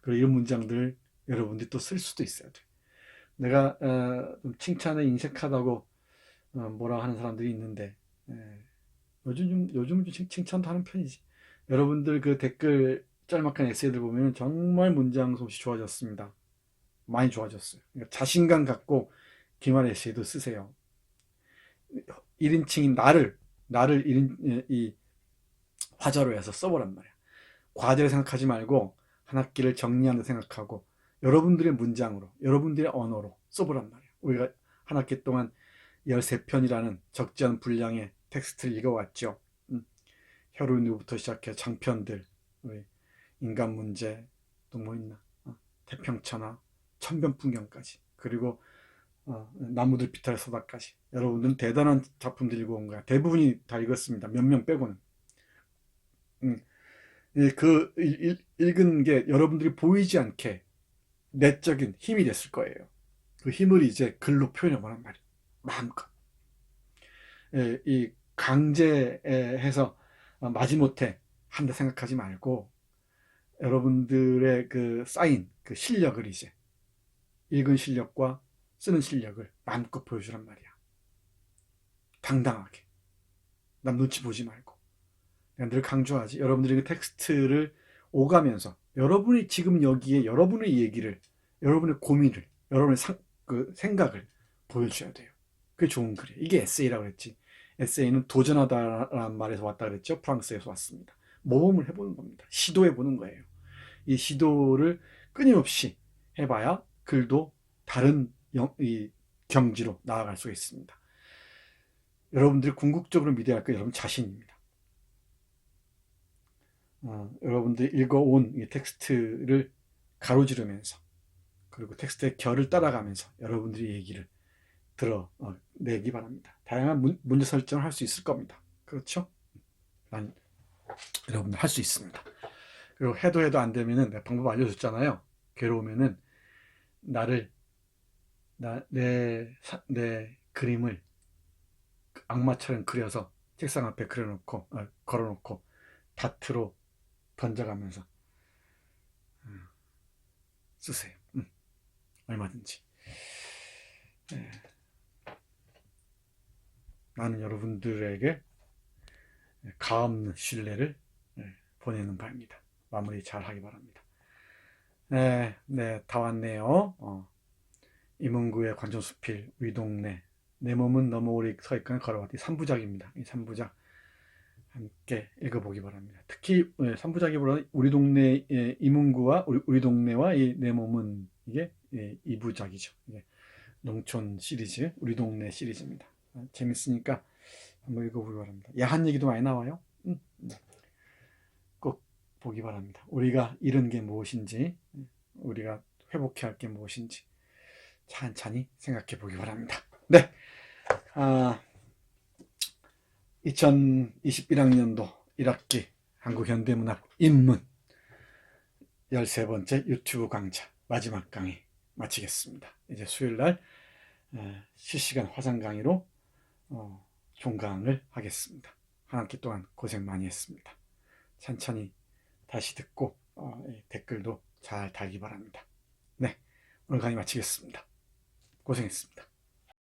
그리고 이런 문장들을 여러분들이 또 쓸 수도 있어야 돼. 내가 칭찬에 인색하다고 뭐라 하는 사람들이 있는데 요즘 좀 칭찬도 하는 편이지. 여러분들 그 댓글 짤막한 에세이들 보면 정말 문장 솜씨 좋아졌습니다. 많이 좋아졌어요. 그러니까 자신감 갖고 기말 에세이도 쓰세요. 1인칭인 나를 이 화자로 해서 써보란 말이야. 과제를 생각하지 말고 한 학기를 정리한다 생각하고 여러분들의 문장으로, 여러분들의 언어로 써보란 말이야. 우리가 한 학기 동안 13편이라는 적지 않은 분량의 텍스트를 읽어왔죠. 혈우누부터 시작해 장편들, 인간 문제, 또 뭐 있나, 태평천하, 천변풍경까지, 그리고 나무들 비탈 서다까지. 여러분들은 대단한 작품들 읽어온 거야. 대부분이 다 읽었습니다. 몇 명 빼고는. 그 읽은 게 여러분들이 보이지 않게 내적인 힘이 됐을 거예요. 그 힘을 이제 글로 표현해보란 말이에요. 마음껏. 이 강제해서 마지못해 한다 생각하지 말고 여러분들의 그 쌓인 그 실력을 이제 읽은 실력과 쓰는 실력을 마음껏 보여주란 말이야. 당당하게. 남 눈치 보지 말고. 내가 늘 강조하지. 여러분들이 그 텍스트를 오가면서 여러분이 지금 여기에 여러분의 얘기를, 여러분의 고민을, 여러분의 그 생각을 보여줘야 돼요. 그게 좋은 글이에요. 이게 에세이라고 그랬지. 에세이는 도전하다라는 말에서 왔다 그랬죠. 프랑스에서 왔습니다. 모험을 해보는 겁니다. 시도해보는 거예요. 이 시도를 끊임없이 해봐야 글도 다른 이 경지로 나아갈 수 있습니다. 여러분들이 궁극적으로 믿어야 할 건 여러분 자신입니다. 여러분들이 읽어온 이 텍스트를 가로지르면서, 그리고 텍스트의 결을 따라가면서 여러분들이 얘기를 들어내기 바랍니다. 다양한 문제 설정을 할 수 있을 겁니다. 그렇죠? 난 여러분들 할 수 있습니다. 그리고 해도 안 되면은 내가 방법 알려줬잖아요. 괴로우면은 내 그림을 악마처럼 그려서 책상 앞에 걸어놓고 다트로 던져가면서 쓰세요. 얼마든지. 나는 여러분들에게 가없는 신뢰를 보내는 바입니다. 마무리 잘 하기 바랍니다. 네, 다 왔네요. 이문구의 관전수필, 우리 동네, 내 몸은 너무 오래 서 있거나 걸어왔다. 3부작입니다. 이 3부작 함께 읽어보기 바랍니다. 특히 3부작이보다는 우리 동네 이문구와 우리 동네와 내 몸은 이게 2부작이죠. 이게 농촌 시리즈, 우리 동네 시리즈입니다. 재밌으니까 한번 읽어보기 바랍니다. 야한 얘기도 많이 나와요. 꼭 보기 바랍니다. 우리가 잃은 게 무엇인지, 우리가 회복해야 할 게 무엇인지 찬찬히 생각해 보기 바랍니다. 네, 2021학년도 1학기 한국현대문학 입문 13번째 유튜브 강좌 마지막 강의 마치겠습니다. 이제 수요일날 실시간 화상 강의로 종강을 하겠습니다. 한 학기 동안 고생 많이 했습니다. 천천히 다시 듣고 댓글도 잘 달기 바랍니다. 네, 오늘 강의 마치겠습니다. 고생했습니다.